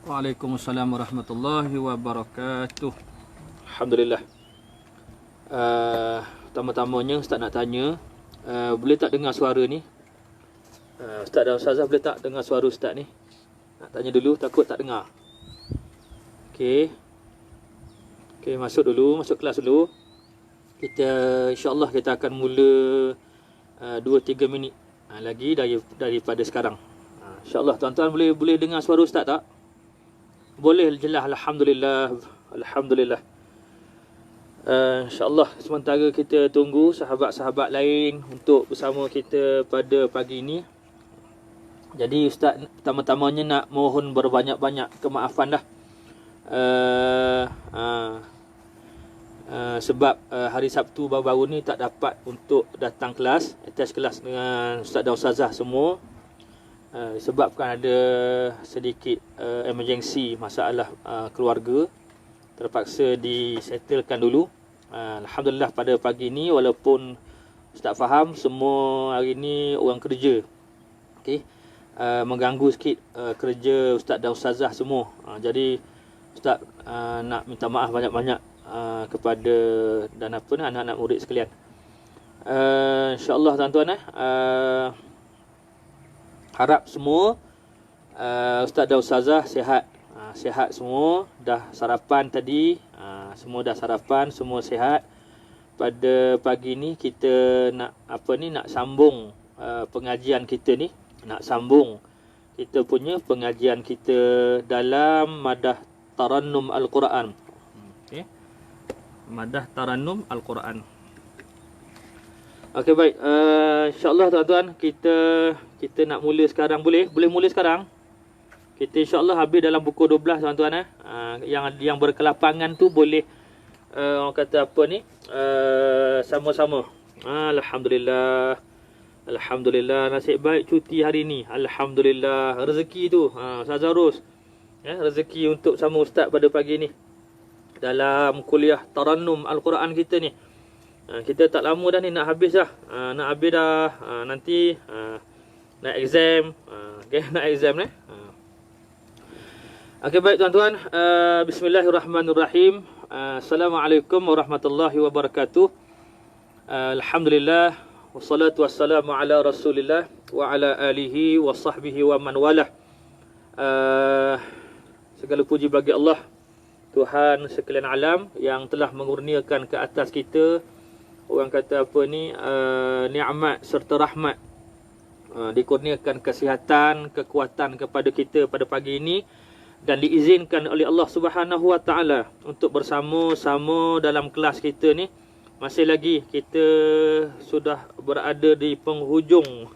Waalaikumsalam warahmatullahi wabarakatuh. Alhamdulillah. Pertama-tamanya Ustaz nak tanya, boleh tak dengar suara ni? Ustaz dan Ustazah boleh tak dengar suara Ustaz ni? Nak tanya dulu, takut tak dengar. Okey, masuk kelas dulu. Kita insya-Allah kita akan mula 2-3 minit lagi daripada sekarang. InsyaAllah tuan-tuan boleh dengar suara Ustaz tak? Boleh, jelas. Alhamdulillah. InsyaAllah sementara kita tunggu sahabat-sahabat lain untuk bersama kita pada pagi ini. Jadi Ustaz pertama-tamanya nak mohon berbanyak-banyak kemaafan dah. Sebab hari Sabtu baru-baru ni tak dapat untuk datang kelas, attach kelas dengan Ustaz dan Ustazah semua. Sebabkan ada sedikit emergency, masalah keluarga, terpaksa disettlekan dulu. Alhamdulillah pada pagi ni, walaupun Ustaz faham semua hari ni orang kerja, okey, mengganggu sikit kerja Ustaz dan Ustazah semua. Jadi Ustaz nak minta maaf banyak-banyak kepada dan anak-anak murid sekalian. InsyaAllah tuan-tuan, harap semua Ustaz dan Ustazah sihat. Sihat semua, dah sarapan tadi, semua dah sarapan, semua sihat. Pada pagi ni kita nak nak sambung pengajian kita ni, nak sambung kita punya pengajian kita dalam Madah Tarannum Al-Quran. Okey. Madah Tarannum Al-Quran. Okey, baik. InsyaAllah tuan-tuan, kita nak mula sekarang. Boleh mula sekarang. Kita insyaAllah habis dalam pukul 12 tuan-tuan. Yang berkelapangan tu boleh orang kata sama-sama. Alhamdulillah. Nasib baik cuti hari ni. Alhamdulillah. Rezeki tu Ustaz Zarus, rezeki untuk sama Ustaz pada pagi ni dalam kuliah Tarannum Al-Quran kita ni. Kita tak lama dah ni, nak habis dah. Nanti nak exam. Nak exam ni. Okey, baik tuan-tuan. Bismillahirrahmanirrahim. Assalamualaikum warahmatullahi wabarakatuh. Alhamdulillah. Wassalatu wassalamu ala rasulillah wa ala alihi wa sahbihi wa man walah. Segala puji bagi Allah, Tuhan sekalian alam, yang telah mengurniakan ke atas kita, orang kata nikmat serta rahmat. Dikurniakan kesihatan, kekuatan kepada kita pada pagi ini, dan diizinkan oleh Allah Subhanahu wa taala untuk bersama-sama dalam kelas kita ni. Masih lagi kita sudah berada di penghujung.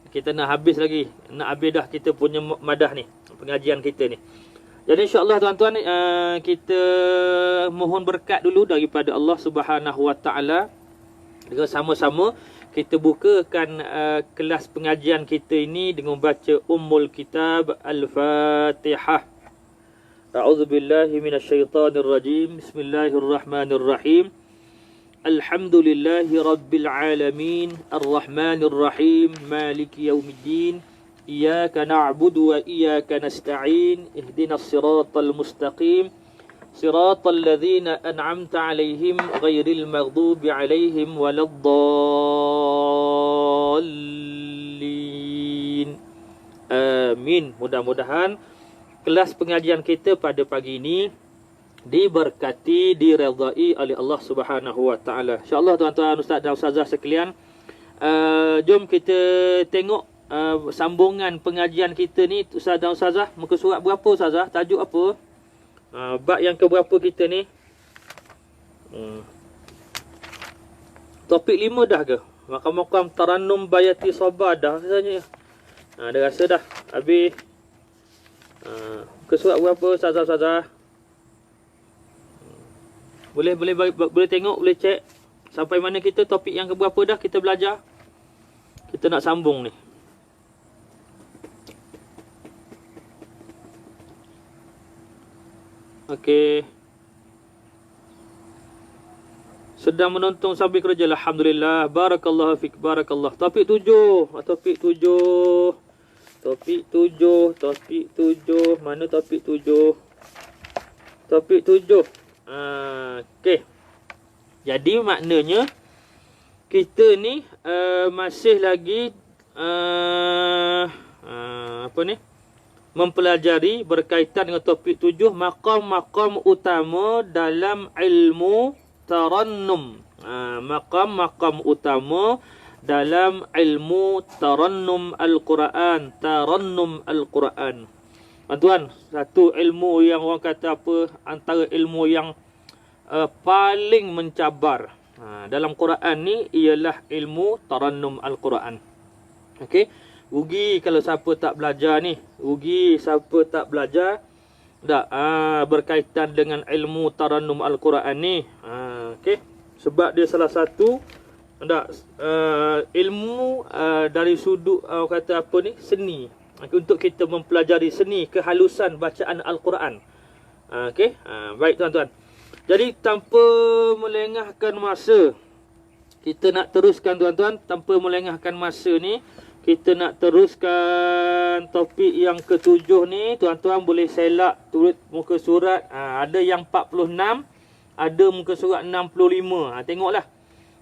Kita nak habis dah kita punya madah ni, pengajian kita ni. Jadi insya-Allah tuan-tuan, kita mohon berkat dulu daripada Allah Subhanahu wa taala. Dengan sama-sama kita bukakan kelas pengajian kita ini dengan baca Ummul Kitab Al-Fatihah. A'udzubillahi minasyaitonirrajim. Bismillahirrahmanirrahim. Alhamdulillahi rabbil alamin, arrahmanir rahim, maliki yaumiddin. Iyyaka na'budu wa iyyaka nasta'in. Ihdinas siratal mustaqim. Siratal ladzina an'amta 'alaihim ghairil maghdubi 'alaihim waladdallin. Amin. Mudah-mudahan kelas pengajian kita pada pagi ini diberkati, diredai oleh Allah Subhanahu wa taala. Insya-Allah tuan-tuan, ustaz dan ustazah sekalian, jom kita tengok sambungan pengajian kita ni. Ustaz dan ustazah, muka surat berapa ustazah? Tajuk apa? Bab yang ke berapa kita ni? Topik 5 dah ke? Makam-makam Tarannum Bayati Sabar dah rasanya. Dah rasa dah habis. Muka surat berapa ustazah-ustazah? Boleh tengok, boleh cek sampai mana kita, topik yang ke berapa dah kita belajar. Kita nak sambung ni. Okey. Sedang menonton sambil kerja, alhamdulillah. Barakallahu fik, barakallah. Topik 7. Topik 7. Topik 7. Mana topik 7? Topik 7. Okey. Jadi maknanya kita ni masih lagi apa ni? Mempelajari berkaitan dengan topik 7, maqam-maqam utama dalam ilmu tarannum. Maqam-maqam utama dalam ilmu tarannum Al-Quran. Tarannum Al-Quran. Tuan, satu ilmu yang orang kata apa, antara ilmu yang paling mencabar dalam Quran ni ialah ilmu tarannum Al-Quran. Okey, rugi kalau siapa tak belajar ni. Rugi siapa tak belajar tak berkaitan dengan ilmu tarannum Al-Quran ni. Okey, sebab dia salah satu ilmu dari sudut kata apa ni, seni. Untuk kita mempelajari seni kehalusan bacaan Al-Quran. Okey, baik tuan-tuan. Jadi tanpa melengahkan masa, kita nak teruskan tuan-tuan. Tanpa melengahkan masa ni, kita nak teruskan topik yang ke-7 ni. Tuan-tuan boleh selak turut muka surat. Ada yang 46, ada muka surat 65. Tengoklah.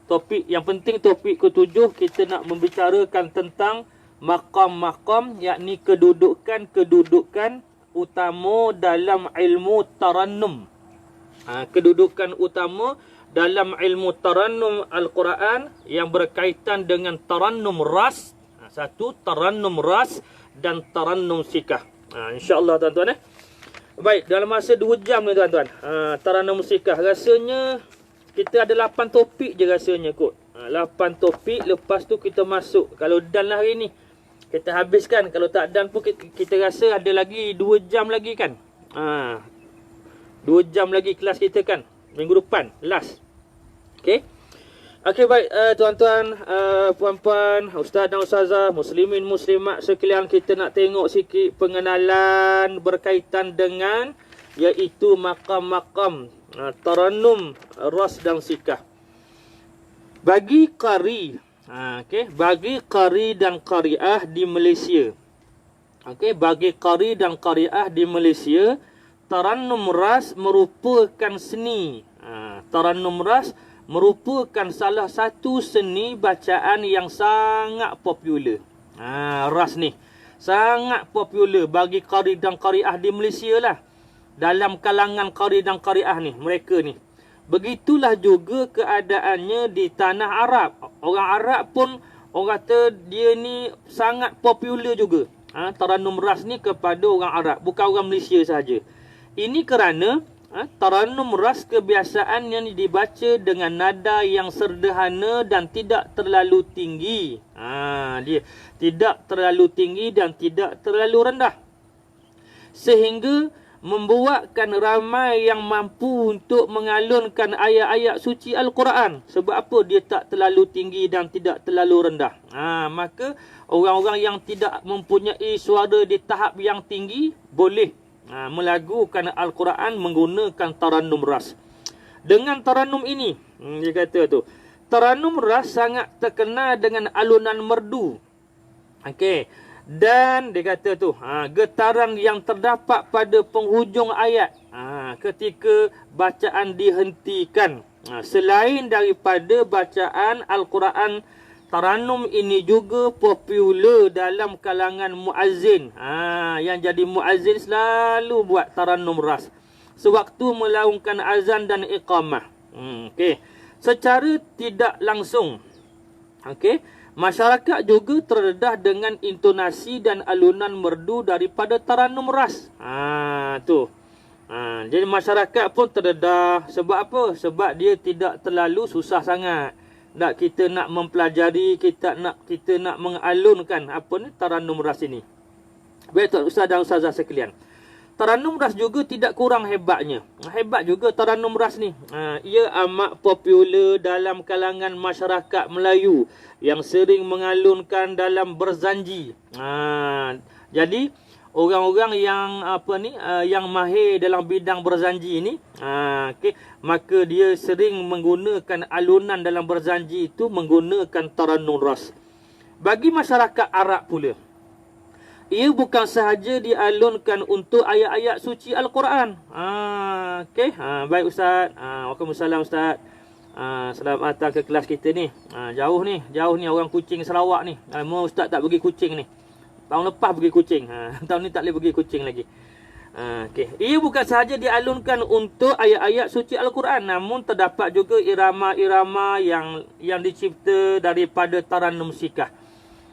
Topik yang penting, topik ke-7 kita nak membicarakan tentang maqam-maqam, yakni kedudukan utama dalam ilmu tarannum. Kedudukan utama dalam ilmu tarannum Al-Quran yang berkaitan dengan tarannum ras. Satu, tarannum ras dan tarannum sikah. InsyaAllah tuan-tuan. Baik, dalam masa 2 jam ni tuan-tuan. Tarannum sikah. Rasanya kita ada 8 topik je rasanya kot. 8 topik, lepas tu kita masuk. Kalau dan lah hari ni, kita habiskan. Kalau tak dan pun kita rasa ada lagi 2 jam lagi kan. 2 jam lagi kelas kita kan. Minggu depan, last. Okey. Okey, baik tuan-tuan, puan-puan, ustaz dan ustazah, muslimin muslimat sekalian, kita nak tengok sikit pengenalan berkaitan dengan iaitu maqam-maqam tarannum ras dan sikah. Bagi qari, bagi qari dan qariah di Malaysia. Bagi qari dan qariah di Malaysia, tarannum ras merupakan seni. Tarannum ras merupakan salah satu seni bacaan yang sangat popular. Ras ni sangat popular bagi qari dan qariah di Malaysia lah. Dalam kalangan qari dan qariah ni, mereka ni. Begitulah juga keadaannya di tanah Arab. Orang Arab pun orang kata dia ni sangat popular juga. Tarannum ras ni kepada orang Arab, bukan orang Malaysia sahaja. Ini kerana tarannum ras kebiasaan yang dibaca dengan nada yang sederhana dan tidak terlalu tinggi. Dia tidak terlalu tinggi dan tidak terlalu rendah. Sehingga membuatkan ramai yang mampu untuk mengalunkan ayat-ayat suci Al-Quran. Sebab apa? Dia tak terlalu tinggi dan tidak terlalu rendah. Maka orang-orang yang tidak mempunyai suara di tahap yang tinggi boleh melagukan Al-Quran menggunakan tarannum ras. Dengan tarannum ini, dia kata tu, tarannum ras sangat terkenal dengan alunan merdu. Dan dia kata tu, getaran yang terdapat pada penghujung ayat ketika bacaan dihentikan. Selain daripada bacaan Al-Quran, tarannum ini juga popular dalam kalangan muazzin. Yang jadi muazzin selalu buat tarannum ras sewaktu melaungkan azan dan iqamah. Secara tidak langsung, masyarakat juga terdedah dengan intonasi dan alunan merdu daripada tarannum ras. Jadi masyarakat pun terdedah. Sebab apa? Sebab dia tidak terlalu susah sangat. Kita nak mempelajari, kita nak mengalunkan apa ni tarannum ras ini. Baik tuan ustaz dan ustazah sekalian. Tarannum ras juga tidak kurang hebatnya. Hebat juga tarannum ras ni. Ia amat popular dalam kalangan masyarakat Melayu yang sering mengalunkan dalam berzanji. Jadi orang-orang yang yang mahir dalam bidang berzanji ini, maka dia sering menggunakan alunan dalam berzanji itu menggunakan tarannum ras. Bagi masyarakat Arab pula, ia bukan sahaja dialunkan untuk ayat-ayat suci Al-Quran. Okey. Baik Ustaz. Waalaikumsalam Ustaz. Selamat datang ke kelas kita ni. Jauh ni orang Kuching Sarawak ni. Mau Ustaz tak pergi Kuching ni. Tahun lepas pergi Kuching. Tahun ni tak boleh pergi Kuching lagi. Okey. Ia bukan sahaja dialunkan untuk ayat-ayat suci Al-Quran, namun terdapat juga irama-irama yang dicipta daripada Tarannum Sikah.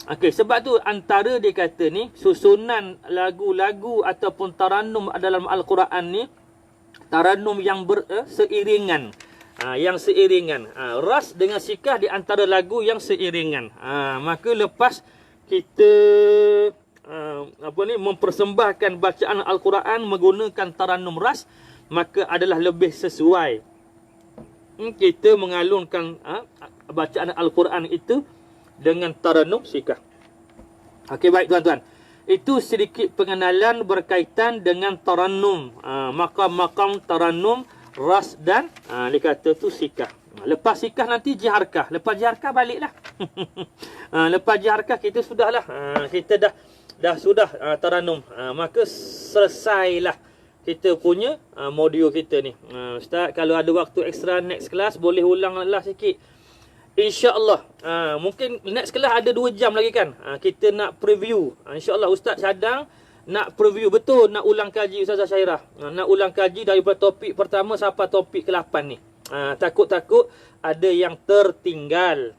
Okey, sebab tu antara dia kata ni, susunan lagu-lagu ataupun tarannum dalam Al-Quran ni, tarannum yang seiringan. Yang seiringan. Ras dengan sikah di antara lagu yang seiringan. Maka lepas kita mempersembahkan bacaan Al-Quran menggunakan tarannum ras, maka adalah lebih sesuai kita mengalunkan bacaan Al-Quran itu dengan tarannum sikah. Okey, baik tuan-tuan. Itu sedikit pengenalan berkaitan dengan tarannum. Makam-makam tarannum, ras dan dikata tu sikah. Lepas sikah nanti jiharkah. Lepas jiharkah baliklah. Lepas jiharkah kita sudahlah. Kita dah sudah tarannum. Maka selesailah kita punya modul kita ni. Ustaz, kalau ada waktu ekstra next class boleh ulanglah sikit. InsyaAllah. Mungkin next kelas ada 2 jam lagi kan. Kita nak preview. InsyaAllah Ustaz cadang nak preview betul, nak ulang kaji Ustazah Syairah. Nak ulang kaji daripada topik pertama sampai topik ke-8 ni. Takut-takut ada yang tertinggal.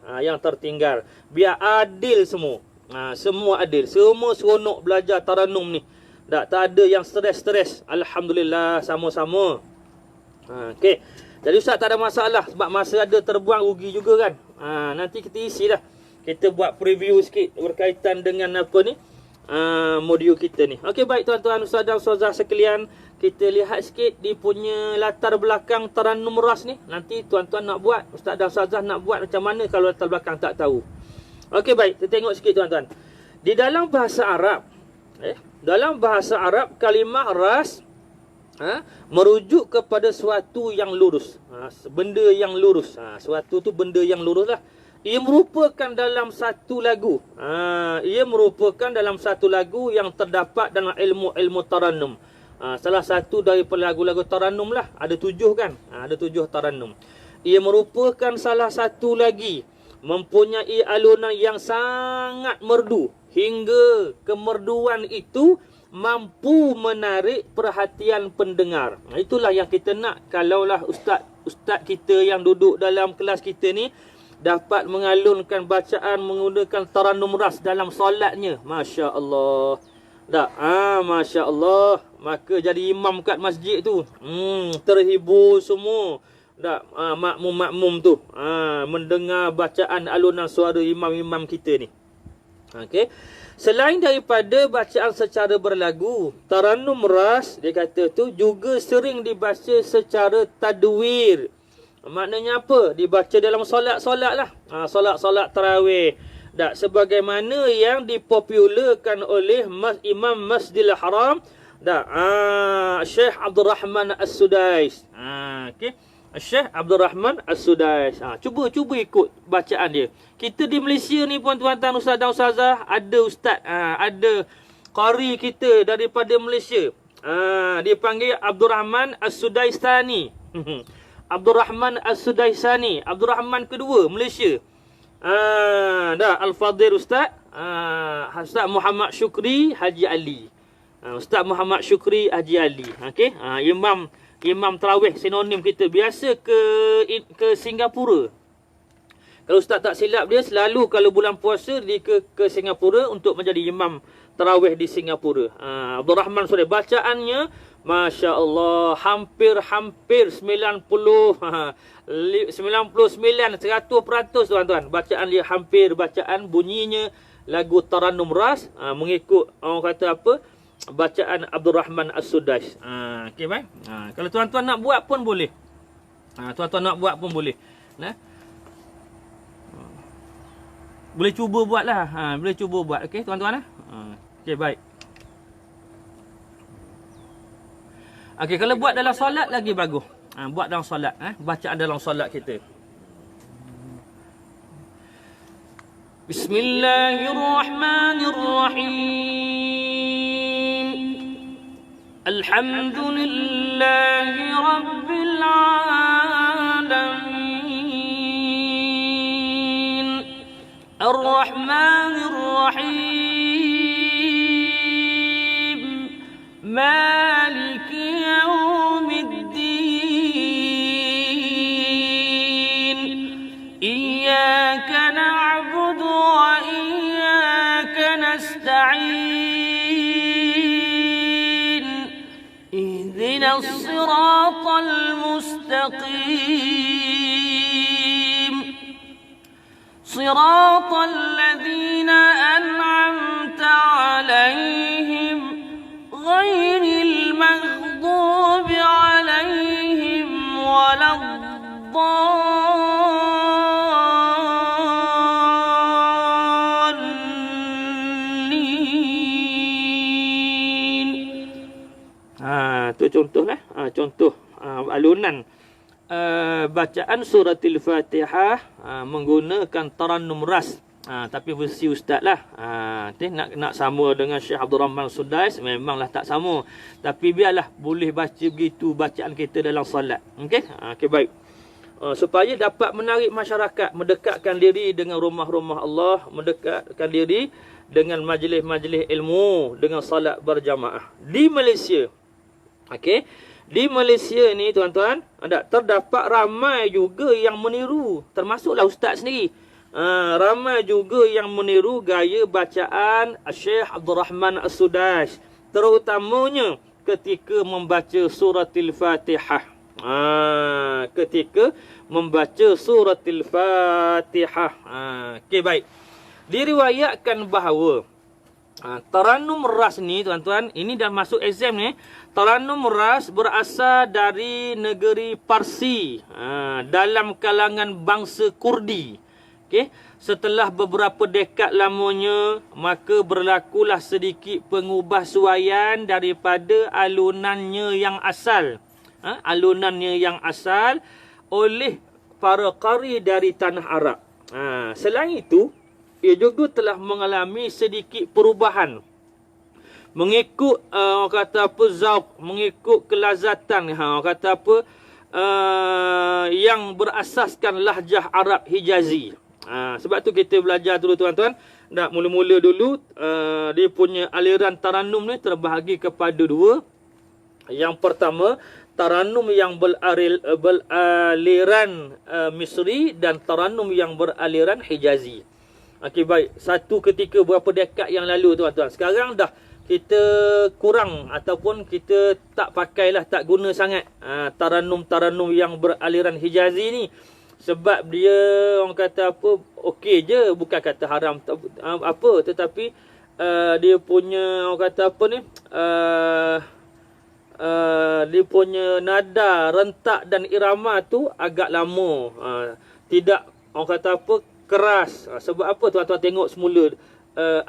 Biar adil semua. Semua adil. Semua seronok belajar tarannum ni. Tak ada yang stres-stres. Alhamdulillah, sama-sama. Okey. Jadi Ustaz tak ada masalah. Sebab masa ada terbuang rugi juga kan. Nanti kita isi dah. Kita buat preview sikit berkaitan dengan apa ni, modul kita ni. Okey, baik tuan-tuan, Ustaz dan Ustazah sekalian, kita lihat sikit dia punya latar belakang tarannum ras ni. Nanti tuan-tuan nak buat, Ustaz dan Ustazah nak buat macam mana kalau latar belakang tak tahu. Okey, baik, kita tengok sikit tuan-tuan. Di dalam bahasa Arab, kalimah ras merujuk kepada suatu yang lurus. Benda yang lurus. Suatu tu benda yang lurus lah. Ia merupakan dalam satu lagu. Ia merupakan dalam satu lagu yang terdapat dalam ilmu tarannum. Salah satu daripada lagu-lagu tarannum lah. Ada 7 kan. Ada 7 tarannum. Ia merupakan salah satu lagi. Mempunyai alunan yang sangat merdu. Hingga kemerduan itu mampu menarik perhatian pendengar. Itulah yang kita nak. Kalaulah ustaz kita yang duduk dalam kelas kita ni dapat mengalunkan bacaan menggunakan tarannum ras dalam solatnya, Masya Allah. Masya Allah. Maka jadi imam kat masjid tu, terhibur semua. Makmum-makmum tu mendengar bacaan alunan suara imam-imam kita ni. Okey. Selain daripada bacaan secara berlagu, tarannum ras, dia kata tu juga sering dibaca secara tadwir. Maknanya apa? Dibaca dalam solat-solat lah. Solat-solat tarawih. Sebagaimana yang dipopularkan oleh Imam Masjidil Haram, Syekh Abdul Rahman As-Sudais. Okey. Syekh Abdul Rahman As-Sudais. Cuba ikut bacaan dia. Kita di Malaysia ni pun tuan-tuan, ustaz dan ustazah, ada ustaz, ada qari kita daripada Malaysia. Dia panggil Abdul Rahman As-Sudaistani. Abdul Rahman As-Sudaistani, Abdul Rahman kedua Malaysia. Al-Fadhil Ustaz, Ustaz Muhammad Syukri Haji Ali. Ustaz Muhammad Syukri Haji Ali. Okey, Imam tarawih sinonim kita biasa ke Singapura. Kalau ustaz tak silap dia selalu kalau bulan puasa dia ke Singapura untuk menjadi imam tarawih di Singapura. Abdul Rahman Suri bacaannya Masya Allah hampir 90 99 100% tuan-tuan. Bacaan dia hampir bacaan bunyinya lagu tarannum ras mengikut orang kata apa? Bacaan Abdul Rahman As-Sudais. Okey baik. Kalau tuan-tuan nak buat pun boleh. Boleh cuba buatlah. Boleh cuba buat. Okey tuan-tuan. Okey baik. Okey, kalau buat dalam solat lagi bagus. Buat dalam solat, bacaan dalam solat kita. Bismillahirrahmanirrahim. Alhamdulillahi Rabbil Alamin Ar-Rahmanir Rahim Maliki Yawmiddin Iyyaka na'budu wa iyyaka nasta'in Ihdinas siratal mustaqim Siratal ladzina an'amta 'alaihim ghairil maghdubi 'alaihim waladdallin. Itu contohlah. Contoh alunan bacaan suratul Fatihah menggunakan tarannum ras. Tapi versi ustaz lah. Nak sama dengan Syekh Abdul Rahman Sudais memanglah tak sama. Tapi biarlah boleh baca begitu bacaan kita dalam solat. Okey? Okey, baik. Supaya dapat menarik masyarakat, mendekatkan diri dengan rumah-rumah Allah, mendekatkan diri dengan majlis-majlis ilmu, dengan solat berjamaah. Di Malaysia. Okey? Di Malaysia ni tuan-tuan, terdapat ramai juga yang meniru, termasuklah ustaz sendiri. Ramai juga yang meniru gaya bacaan Syekh Abdul Rahman As-Sudais, terutamanya ketika membaca suratul Fatihah. Ketika membaca suratul Fatihah. Okey, baik. Diriwayatkan bahawa tarannum ras ni tuan-tuan, ini dah masuk exam ni. Tarannum ras berasal dari negeri Parsi, dalam kalangan bangsa Kurdi. Okay. Setelah beberapa dekad lamanya, maka berlakulah sedikit pengubahsuaian daripada alunannya yang asal. Alunannya yang asal oleh para qari dari tanah Arab. Selain itu, ia juga telah mengalami sedikit perubahan. Mengikut orang kata apa, zauq, mengikut kelazatan, orang kata apa, yang berasaskan lahjah Arab Hijazi. Sebab tu kita belajar dulu tuan-tuan. Mula-mula dulu dia punya aliran tarannum ni terbahagi kepada dua. Yang pertama, tarannum yang beraliran Misri dan tarannum yang beraliran Hijazi. Okey, baik. Satu ketika berapa dekad yang lalu tuan-tuan. Sekarang dah kita kurang ataupun kita tak pakailah, tak guna sangat tarannum-tarannum yang beraliran Hijazi ni. Sebab dia orang kata apa, okey je, bukan kata haram apa, tetapi dia punya orang kata apa ni, dia punya nada, rentak dan irama tu agak lama, tidak orang kata apa, keras. Sebab apa tuan-tuan tengok semula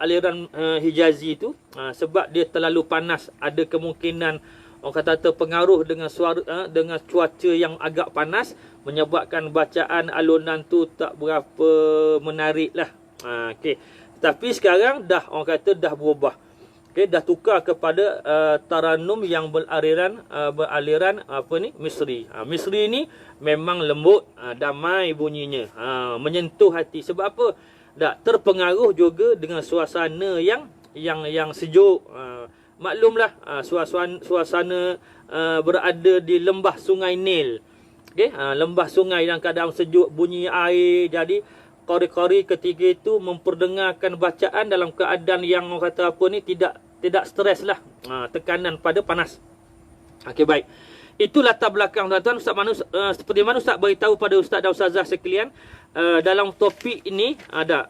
aliran Hijazi tu, sebab dia terlalu panas, ada kemungkinan orang kata terpengaruh dengan suara, dengan cuaca yang agak panas, menyebabkan bacaan alunan tu tak berapa menarik lah. Okay. Tapi sekarang dah orang kata dah berubah. Okay, dah tukar kepada tarannum yang beraliran apa ni, Misri. Misri ni memang lembut, damai bunyinya, menyentuh hati. Sebab apa? Dah terpengaruh juga dengan suasana yang sejuk. Maklumlah suasana berada di lembah Sungai Nil. Okey, lembah sungai yang kadang sejuk, bunyi air. Jadi qari-qari ketika itu memperdengarkan bacaan dalam keadaan yang orang kata apa ni, tidak stres lah, tekanan pada panas. Okey, baik. Itu latar belakang tuan-tuan. Seperti mana Ustaz beritahu pada Ustaz dan Ustazah sekalian, dalam topik ini ada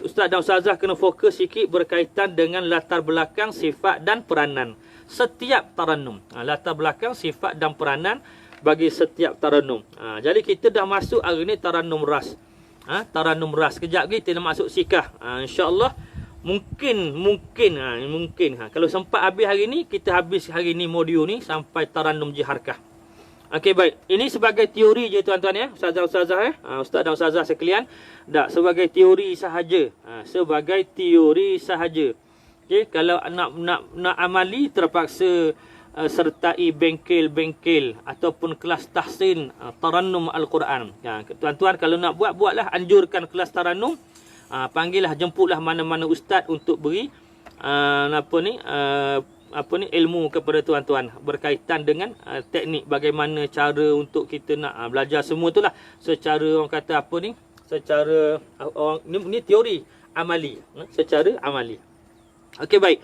Ustaz dan Ustazah kena fokus sikit berkaitan dengan latar belakang, sifat dan peranan setiap tarannum. Latar belakang, sifat dan peranan bagi setiap tarannum. Jadi kita dah masuk hari ni tarannum ras. Tarannum ras. Kejap lagi kita nak masuk sikah. InsyaAllah mungkin kalau sempat habis hari ni, kita habis hari ni modul ni sampai tarannum jiharkah. Okey, baik. Ini sebagai teori je tuan-tuan ya, ustazah-ustazah ustaz dan ustazah sekalian. Tak, sebagai teori sahaja. Sebagai teori sahaja. Okey, kalau nak amali terpaksa sertai bengkel-bengkel ataupun kelas tahsin tarannum Al-Quran. Tuan-tuan kalau nak buatlah, anjurkan kelas tarannum. Panggillah, jemputlah mana-mana ustaz untuk beri ilmu kepada tuan-tuan berkaitan dengan teknik bagaimana cara untuk kita nak belajar semua itulah secara orang kata secara ni teori amali, secara amali. Okey, baik.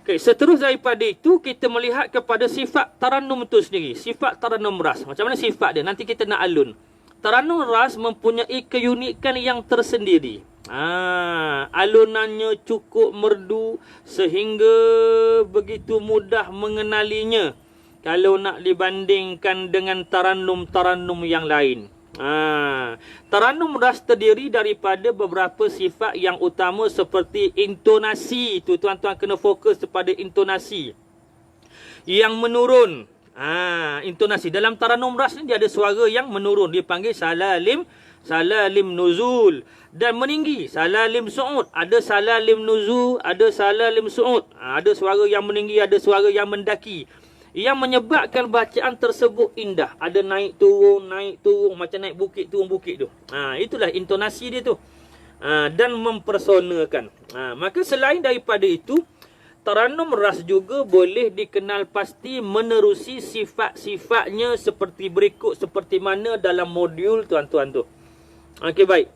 Okey, seterusnya daripada itu kita melihat kepada sifat tarannum itu sendiri, sifat tarannum ras. Macam mana sifat dia? Nanti kita nak alun. Tarannum ras mempunyai keunikan yang tersendiri. Alunannya cukup merdu sehingga begitu mudah mengenalinya kalau nak dibandingkan dengan tarannum-tarannum yang lain. Tarannum ras terdiri daripada beberapa sifat yang utama seperti intonasi. Itu tuan-tuan kena fokus kepada intonasi yang menurun. Intonasi dalam tarannum ras ni dia ada suara yang menurun, dipanggil salalim nuzul, dan meninggi salalim su'ud. Ada salalim nuzul, ada salalim su'ud. Ada suara yang meninggi, ada suara yang mendaki, yang menyebabkan bacaan tersebut indah. Ada naik turun, macam naik bukit, turun bukit tu. Itulah intonasi dia tu. Dan mempersonakan. Maka selain daripada itu, tarannum ras juga boleh dikenal pasti menerusi sifat-sifatnya seperti berikut, seperti mana dalam modul tuan-tuan tu. Okey, baik.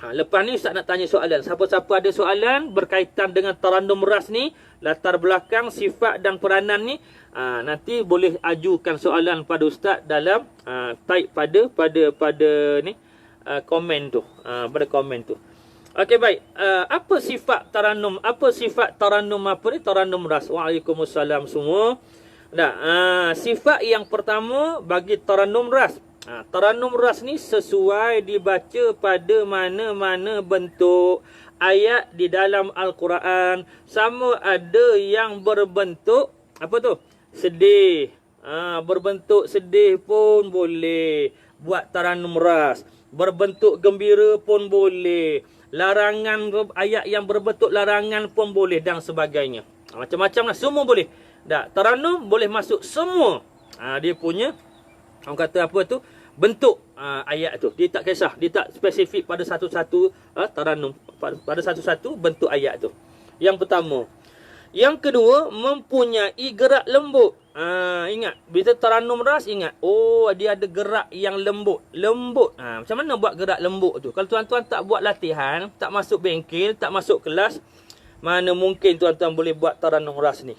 Lepas ni Ustaz nak tanya soalan. Siapa-siapa ada soalan berkaitan dengan tarannum ras ni, latar belakang, sifat dan peranan ni, nanti boleh ajukan soalan pada Ustaz dalam type pada ni komen tu, pada komen tu. Okey, baik. Apa sifat tarannum? Tarannum ras. Waalaikumsalam semua. Sifat yang pertama bagi tarannum ras. Tarannum ras ni sesuai dibaca pada mana-mana bentuk ayat di dalam Al-Quran, sama ada yang berbentuk sedih. Berbentuk sedih pun boleh buat tarannum ras. Berbentuk gembira pun boleh. Larangan, ayat yang berbentuk larangan pun boleh dan sebagainya. Macam-macam lah, semua boleh. Tarannum boleh masuk semua. Dia punya orang kata bentuk ayat tu. Dia tak kisah, dia tak spesifik pada satu-satu tarannum, pada satu-satu bentuk ayat tu. Yang pertama. Yang kedua, mempunyai gerak lembut. Ingat, bila tarannum ras, ingat, dia ada gerak yang lembut. Macam mana buat gerak lembut tu? Kalau tuan-tuan tak buat latihan, tak masuk bengkel, tak masuk kelas, mana mungkin tuan-tuan boleh buat tarannum ras ni.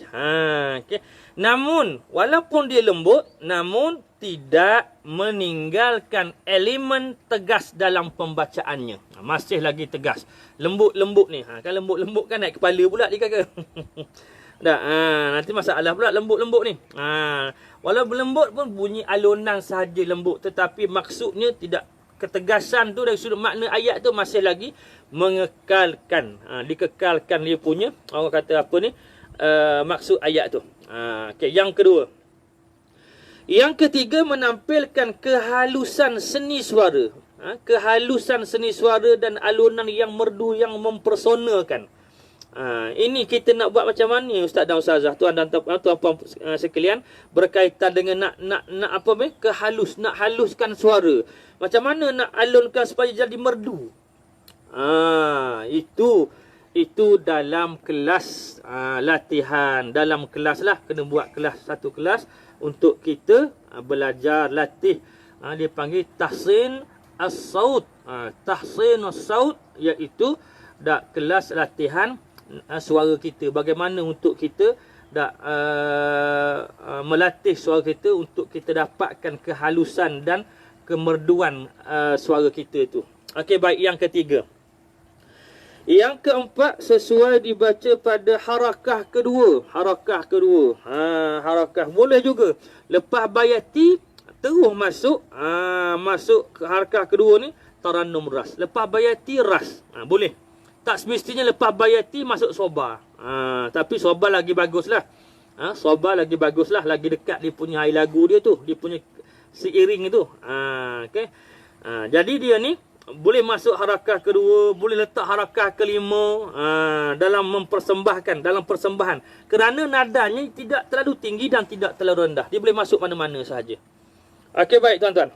Okay. Namun, walaupun dia lembut, namun tidak meninggalkan elemen tegas dalam pembacaannya. Masih lagi tegas. Lembut-lembut ni. Kan lembut-lembut kan naik kepala pula dia kata. Nanti masalah pula lembut-lembut ni. Walaupun lembut pun bunyi alunan sahaja lembut. Tetapi maksudnya tidak, ketegasan tu dari sudut makna ayat tu masih lagi mengekalkan. Dikekalkan dia punya, orang kata maksud ayat tu. Okay, yang kedua. Yang ketiga, menampilkan kehalusan seni suara. Kehalusan seni suara dan alunan yang merdu yang mempersonakan. Ini kita nak buat macam mana Ustaz dan Ustazah, tuan dan tuan-puan sekalian, berkaitan dengan nak haluskan suara. Macam mana nak alunkan supaya jadi merdu? Itu dalam kelas latihan. Dalam kelas lah, kena buat kelas, satu kelas untuk kita belajar latih. Dia panggil tahsin as-saut. Tahsin as-saut iaitu kelas latihan suara kita. Bagaimana untuk kita melatih suara kita untuk kita dapatkan kehalusan dan kemerduan suara kita tu. Okey, baik. Yang ketiga. Yang keempat, sesuai dibaca pada harakah kedua. Harakah boleh juga. Lepas bayati terus masuk ke harakah kedua ni, tarannum ras. Lepas bayati ras. Boleh. Tak semestinya lepas bayati masuk soba. Tapi soba lagi baguslah. Lagi dekat dia punya air lagu dia tu, dia punya seiring tu. Okey. Jadi dia ni boleh masuk harakah kedua, boleh letak harakah kelima dalam mempersembahkan, dalam persembahan. Kerana nadanya tidak terlalu tinggi dan tidak terlalu rendah. Dia boleh masuk mana-mana sahaja. Okey, baik tuan-tuan.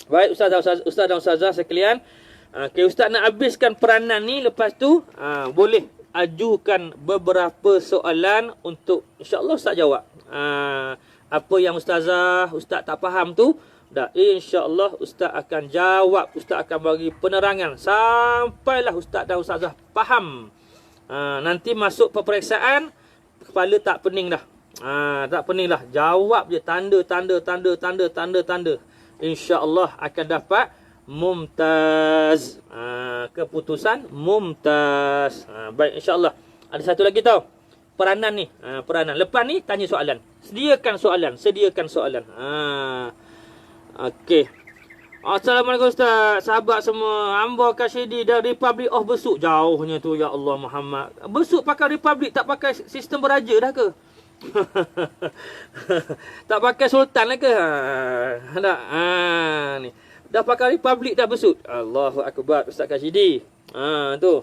Baik ustaz dan ustazah sekalian. Okey, ustaz nak habiskan peranan ni, lepas tu boleh ajukan beberapa soalan untuk insya-Allah ustaz jawab. Apa yang ustaz tak faham tu, insya-Allah ustaz akan jawab, ustaz akan bagi penerangan sampailah ustaz dan ustazah faham. Nanti masuk peperiksaan, kepala tak pening dah. Tak pening lah. Jawab je tanda. Insya-Allah akan dapat mumtaz. Keputusan mumtaz. Baik, insya-Allah. Ada satu lagi tau. Peranan ni. Peranan. Lepas ni tanya soalan. Sediakan soalan. Okey. Assalamualaikum Ustaz. Sahabat semua. Hamba Kasyidi dari Republic of Besuk. Jauhnya tu, ya Allah Muhammad. Besuk pakai Republic, tak pakai sistem beraja dah ke? Tak pakai sultan lah ke? Tak. Ni. Dah pakai Republic dah Besuk. Allahu Akbar Ustaz Kasyidi. Tu.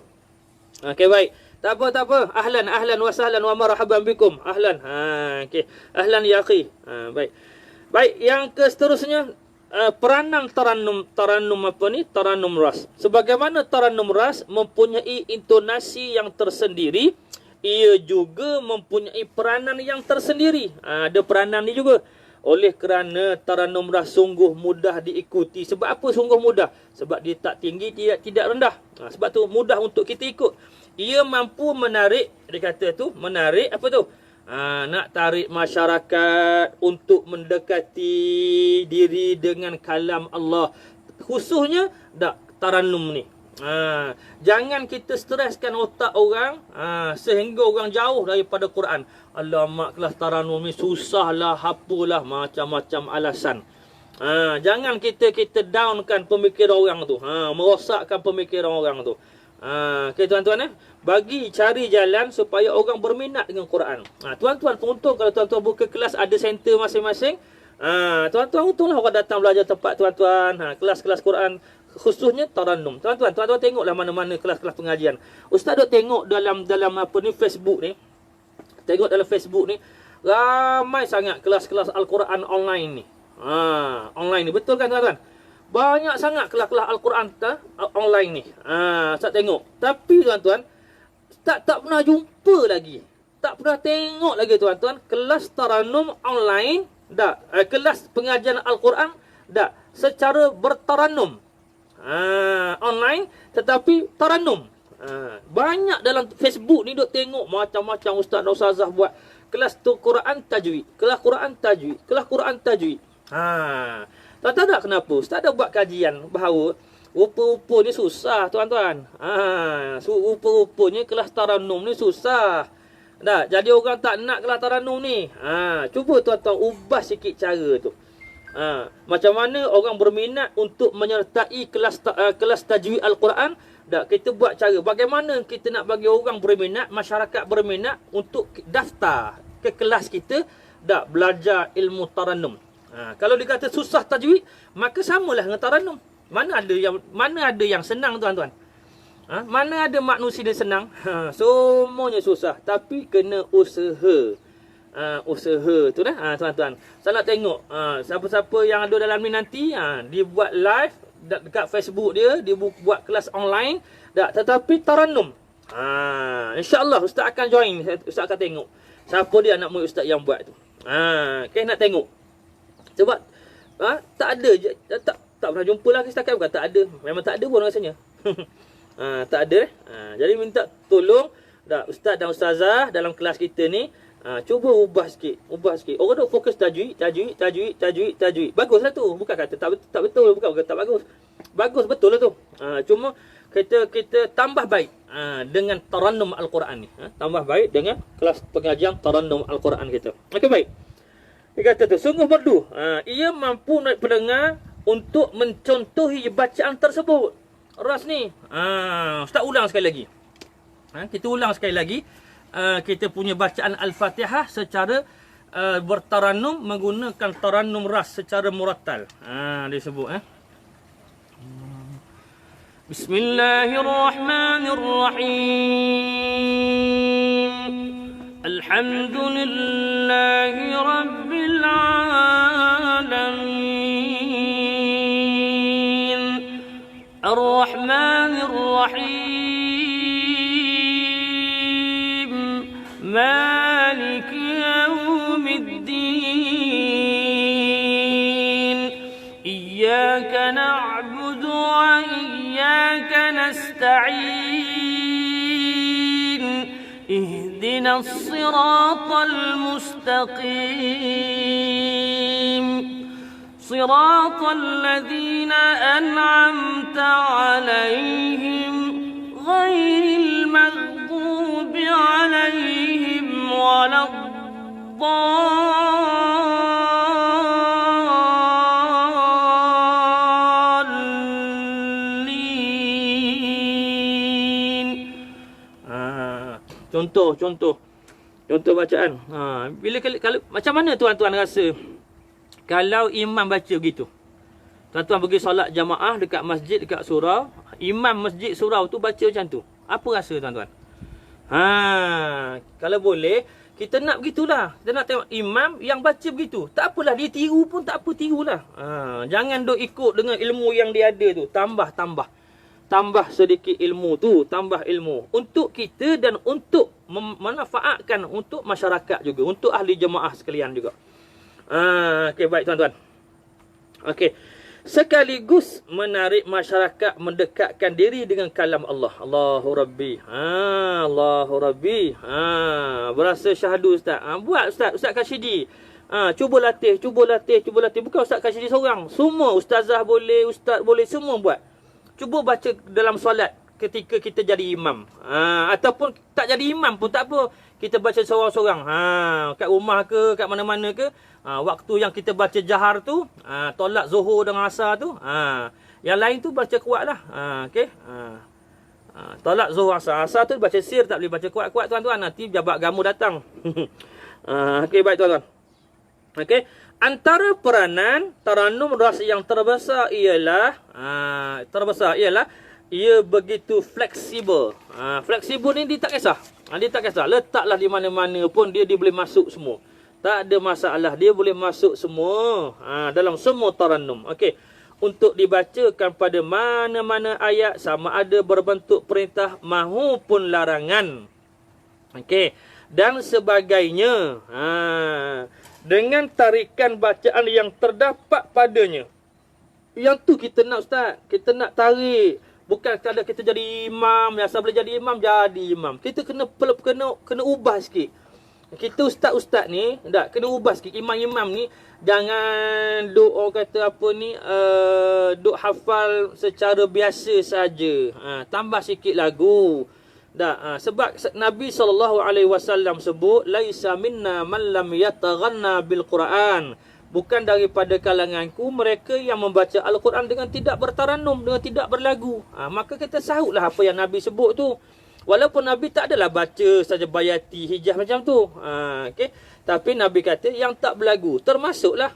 Okey, baik. Tak apa. Ahlan wa sahlan wa marhaban bikum. Ahlan. Okey. Ahlan ya akhi. Baik. Baik, yang ke seterusnya, peranan taranum apa ni? Taranum ras. Sebagaimana taranum ras mempunyai intonasi yang tersendiri, ia juga mempunyai peranan yang tersendiri. Ada peranan ni juga. Oleh kerana taranum ras sungguh mudah diikuti. Sebab apa sungguh mudah? Sebab dia tak tinggi, tidak rendah. Sebab tu mudah untuk kita ikut. Ia mampu menarik, dia kata tu, menarik apa tu? Nak tarik masyarakat untuk mendekati diri dengan kalam Allah. Khususnya taranum ni. Jangan kita streskan otak orang sehingga orang jauh daripada Quran. Alamak, kelas taranum ni susahlah, apalah, macam-macam alasan. Jangan kita downkan pemikiran orang tu. Merosakkan pemikiran orang tu. Okay, tuan-tuan, cari jalan supaya orang berminat dengan Quran. Tuan-tuan untung kalau tuan-tuan buka kelas ada center masing-masing. Tuan-tuan untunglah orang datang belajar tempat tuan-tuan. Kelas-kelas Quran khususnya taranum. Tuan-tuan tengoklah mana-mana kelas-kelas pengajian. Ustaz duk tengok dalam apa ni Facebook ni. Tengok dalam Facebook ni ramai sangat kelas-kelas Al-Quran online ni. Online ni, betul kan tuan-tuan? Banyak sangat kelas-kelas Al-Quran online ni. Ustaz tengok. Tapi tuan-tuan, tak pernah jumpa lagi. Tak pernah tengok lagi tuan-tuan. Kelas taranum online. Kelas pengajian Al-Quran. Secara bertaranum. Online. Tetapi taranum. Banyak dalam Facebook ni duk tengok macam-macam ustaz dan ustazah buat. Kelas Quran tajwid. Kelas Quran tajwid. Kelas Quran tajwid. Tuan-tuan tak kenapa? Ustaz ada buat kajian bahawa rupa-rupa ni susah tuan-tuan. Rupa-rupanya kelas taranum ni susah. Jadi orang tak nak kelas taranum ni. Cuba tuan-tuan ubah sikit cara tu. Macam mana orang berminat untuk menyertai kelas tajwid Al-Quran. Kita buat cara. Bagaimana kita nak bagi orang berminat, masyarakat berminat untuk daftar ke kelas kita. Belajar ilmu taranum. Kalau dikata susah tajwid, maka samalah dengan taranum. Mana ada yang senang tuan-tuan? Mana ada manusia yang senang? Semuanya susah, tapi kena usaha. Usaha tu dah tuan-tuan. Saya nak tengok siapa-siapa yang ada dalam ni nanti, dia buat live dekat Facebook dia buat kelas online, tetapi taranum. InsyaAllah ustaz akan join, ustaz akan tengok siapa dia anak murid ustaz yang buat tu. Okay, nak tengok. Sebab tak ada, tak pernah jumpa lah setakat, bukan tak ada. Memang tak ada pun rasanya. Tak ada. Jadi minta tolong ustaz dan ustazah dalam kelas kita ni, cuba ubah sikit. Orang duk fokus tajwid. Baguslah tu. Bukan kata tak betul, bukan tak bagus. Bagus betul lah tu. Cuma kita tambah baik dengan taranum Al-Quran ni. Tambah baik dengan kelas pengajian taranum Al-Quran kita. Okey, baik. Dia kata tu, sungguh merdu. Ia mampu naik pendengar untuk mencontohi bacaan tersebut. Ras ni. Ustaz ulang sekali lagi. Kita ulang sekali lagi. Kita punya bacaan Al-Fatihah secara bertaranum menggunakan taranum ras secara murattal. Dia sebut. Bismillahirrahmanirrahim. Alhamdulillahi rabbil alamin. Ar-Rahmanir Rahim. Maliki yaumiddin. Iyyaka na'budu wa iyyaka nasta'in. Ihdinas siratal mustaqim. صراط الذين أنعمت عليهم غير المغضوب عليهم ولا الضالين. Contoh bacaan. Kalau macam mana tuan-tuan rasa kalau imam baca begitu? Tuan-tuan pergi solat jamaah dekat masjid, dekat surau, imam masjid surau tu baca macam tu. Apa rasa tuan-tuan? Kalau boleh, kita nak begitulah. Kita nak tengok imam yang baca begitu. Tak apalah, dia tiru pun tak apa, tirulah. Jangan duk ikut dengan ilmu yang dia ada tu. Tambah sedikit ilmu tu, tambah ilmu. Untuk kita dan untuk memanfaatkan untuk masyarakat juga. Untuk ahli jemaah sekalian juga. Okey, baik tuan-tuan. Okey. Sekaligus menarik masyarakat mendekatkan diri dengan kalam Allah. Allahu Rabbi. Allahu Rabbi. Berasa syahdu ustaz. Buat Ustaz Kashidi. Cuba latih. Bukan Ustaz Kashidi seorang. Semua ustazah boleh, ustaz boleh, semua buat. Cuba baca dalam solat ketika kita jadi imam. Ataupun tak jadi imam pun tak apa. Kita baca seorang-seorang. Kat rumah ke, kat mana-mana ke. Waktu yang kita baca jahar tu, tolak zuhur dengan asar tu, yang lain tu baca kuat lah. Okay. Tolak zuhur asar tu baca sir, tak boleh baca kuat-kuat tuan-tuan. Nanti jabat gamu datang. Okay, baik tuan-tuan. Okay. Antara peranan Tarannum ras yang terbesar ialah ia begitu fleksibel. Fleksibel ni dia tak kisah. Dia tak kisah. Letaklah di mana-mana pun dia boleh masuk semua. Tak ada masalah. Dia boleh masuk semua. Dalam semua tarannum. Okey. Untuk dibacakan pada mana-mana ayat, sama ada berbentuk perintah maupun larangan. Okey. Dan sebagainya. Dengan tarikan bacaan yang terdapat padanya. Yang tu kita nak ustaz. Kita nak tarik. Bukan kadang kita jadi imam. Asal boleh jadi imam, jadi imam. Kita kena ubah sikit. Kita ustaz-ustaz ni, kena ubah sikit. Imam-imam ni, jangan duk orang kata apa ni, duk hafal secara biasa saja. Tambah sikit lagu. Sebab Nabi SAW sebut, laisa minna man lam yataghanna bil Quran. Bukan daripada kalanganku mereka yang membaca Al-Quran dengan tidak bertarannum, dengan tidak berlagu. Maka kita sahutlah apa yang Nabi sebut tu. Walaupun Nabi tak adalah baca saja bayati, hijah macam tu. Okay. Tapi Nabi kata yang tak berlagu, termasuklah.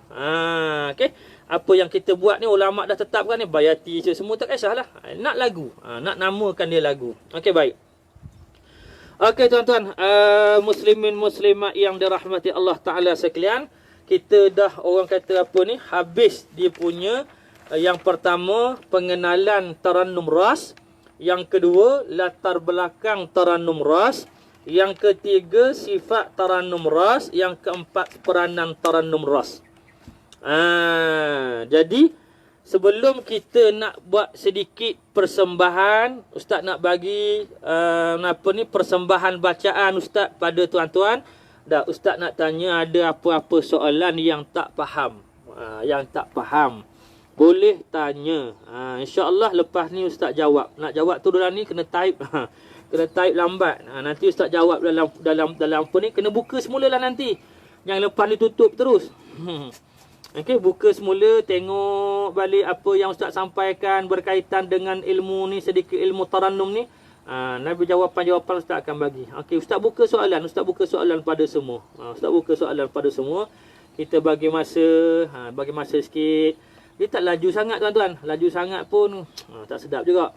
Okay. Apa yang kita buat ni, ulama' dah tetapkan ni, bayati semua tak kisahlah. Nak lagu, nak namakan dia lagu. Okay, baik. Okey tuan-tuan, muslimin muslimat yang dirahmati Allah Ta'ala sekalian, kita dah orang kata apa ni, habis dia punya yang pertama pengenalan tarannum ras, yang kedua latar belakang tarannum ras, yang ketiga sifat tarannum ras, yang keempat peranan tarannum ras. Jadi sebelum kita nak buat sedikit persembahan, ustaz nak bagi persembahan bacaan ustaz pada tuan-tuan. Ustaz nak tanya ada apa-apa soalan yang tak faham. Yang tak faham, boleh tanya. InsyaAllah lepas ni ustaz jawab. Nak jawab tu dalam ni kena type. Kena type lambat. Nanti ustaz jawab dalam apa ni, kena buka semula lah nanti. Yang lepas ni tutup terus. Okey, buka semula, tengok balik apa yang ustaz sampaikan berkaitan dengan ilmu ni, sedikit ilmu tarannum ni. Nabi jawapan-jawapan ustaz akan bagi. Okey, ustaz buka soalan pada semua. Ustaz buka soalan pada semua. Kita bagi masa sikit. Dia tak laju sangat tuan-tuan. Laju sangat pun tak sedap juga.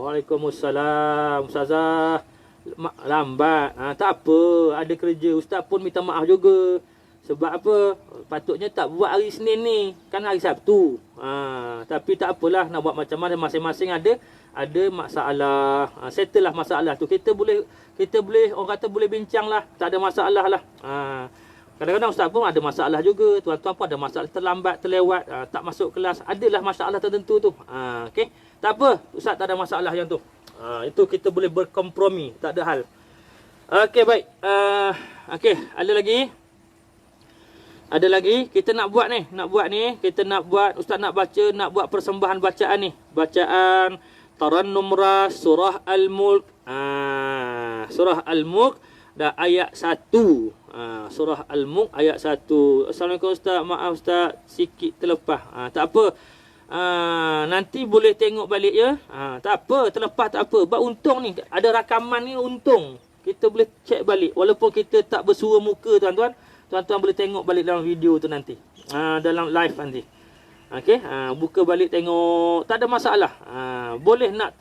Waalaikumsalam Ustazah. Lambat. Tak apa, ada kerja. Ustaz pun minta maaf juga. Sebab apa? Patutnya tak buat hari Senin ni. Kan hari Sabtu. Tapi tak apalah, nak buat macam mana, masing-masing ada masalah. Settle lah masalah tu. Kita boleh orang kata boleh bincang lah. Tak ada masalah lah. Kadang-kadang Ustaz pun ada masalah juga. Tuan-tuan pun ada masalah, terlambat, terlewat, tak masuk kelas. Adalah masalah tertentu tu. Okey. Tak apa, Ustaz tak ada masalah yang tu. Itu kita boleh berkompromi. Tak ada hal. Okey, baik. Okey, ada lagi kita nak buat ni. Kita nak buat, Ustaz nak buat persembahan bacaan ni. Bacaan Tarannum Ras surah Al-Mulk. Surah Al-Mulk dan ayat 1. Surah Al-Mulk ayat 1. Assalamualaikum Ustaz. Maaf Ustaz, sikit terlepas. Tak apa. Nanti boleh tengok balik ya. Tak apa, terlepas tak apa. Sebab untung ni, ada rakaman ni untung. Kita boleh check balik. Walaupun kita tak bersua muka tuan-tuan. Tuan-tuan boleh tengok balik dalam video tu nanti. Dalam live nanti. Okey, buka balik tengok, tak ada masalah. Boleh nak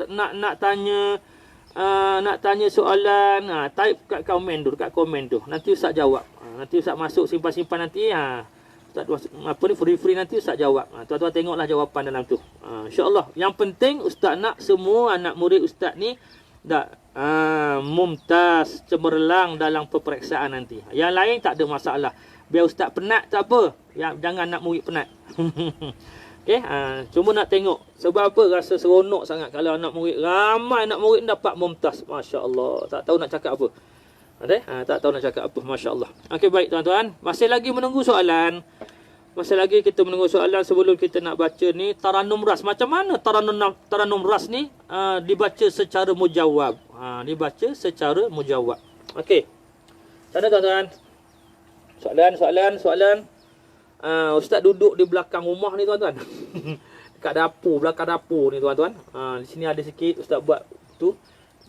tanya soalan, type kat komen tu. Nanti Ustaz jawab. Nanti Ustaz masuk simpan nanti. Ustaz free nanti Ustaz jawab. Tuan-tuan tengoklah jawapan dalam tu. Insya-Allah. Yang penting Ustaz nak semua anak murid Ustaz ni mumtaz, cemerlang dalam peperiksaan nanti. Yang lain tak ada masalah. Biar Ustaz penat tak apa. Jangan nak murid penat. Okey, cuma nak tengok. Sebab apa? Rasa seronok sangat kalau anak murid, ramai anak murid dapat mumtaz. Masya-Allah. Tak tahu nak cakap apa. Tak tahu nak cakap apa. Masya-Allah. Okey, baik tuan-tuan. Masih lagi menunggu soalan. Sebelum kita nak baca ni Tarannum Ras. Macam mana Tarannum Ras ni dibaca secara mujawab. Okey. Sana tuan-tuan. Soalan. Ustaz duduk di belakang rumah ni tuan-tuan. Dekat belakang dapur ni tuan-tuan. Di sini ada sikit Ustaz buat tu.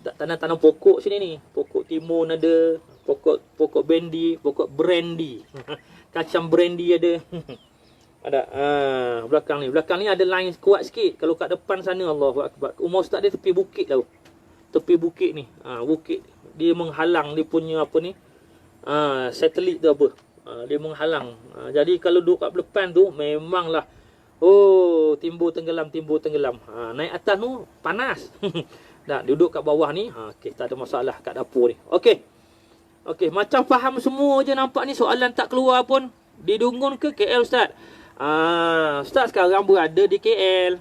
Tanam pokok sini ni. Pokok timun ada, pokok bendi, pokok brandy. Kacang brandy ada. Ada. Belakang ni ada line kuat sikit. Kalau kat depan sana, Allahu Akbar. Rumah Ustaz dia tepi bukit tau. Tepi bukit ni. Bukit. Dia menghalang dia punya apa ni? Satelit tu apa? Dia menghalang. Jadi kalau duduk kat depan tu memanglah timbul tenggelam. Naik atas tu panas. Duduk kat bawah ni, okey, tak ada masalah kat dapur ni. Okey, macam faham semua je nampak ni, soalan tak keluar pun. Di Dungun ke KL Ustaz? Ustaz sekarang berada di KL.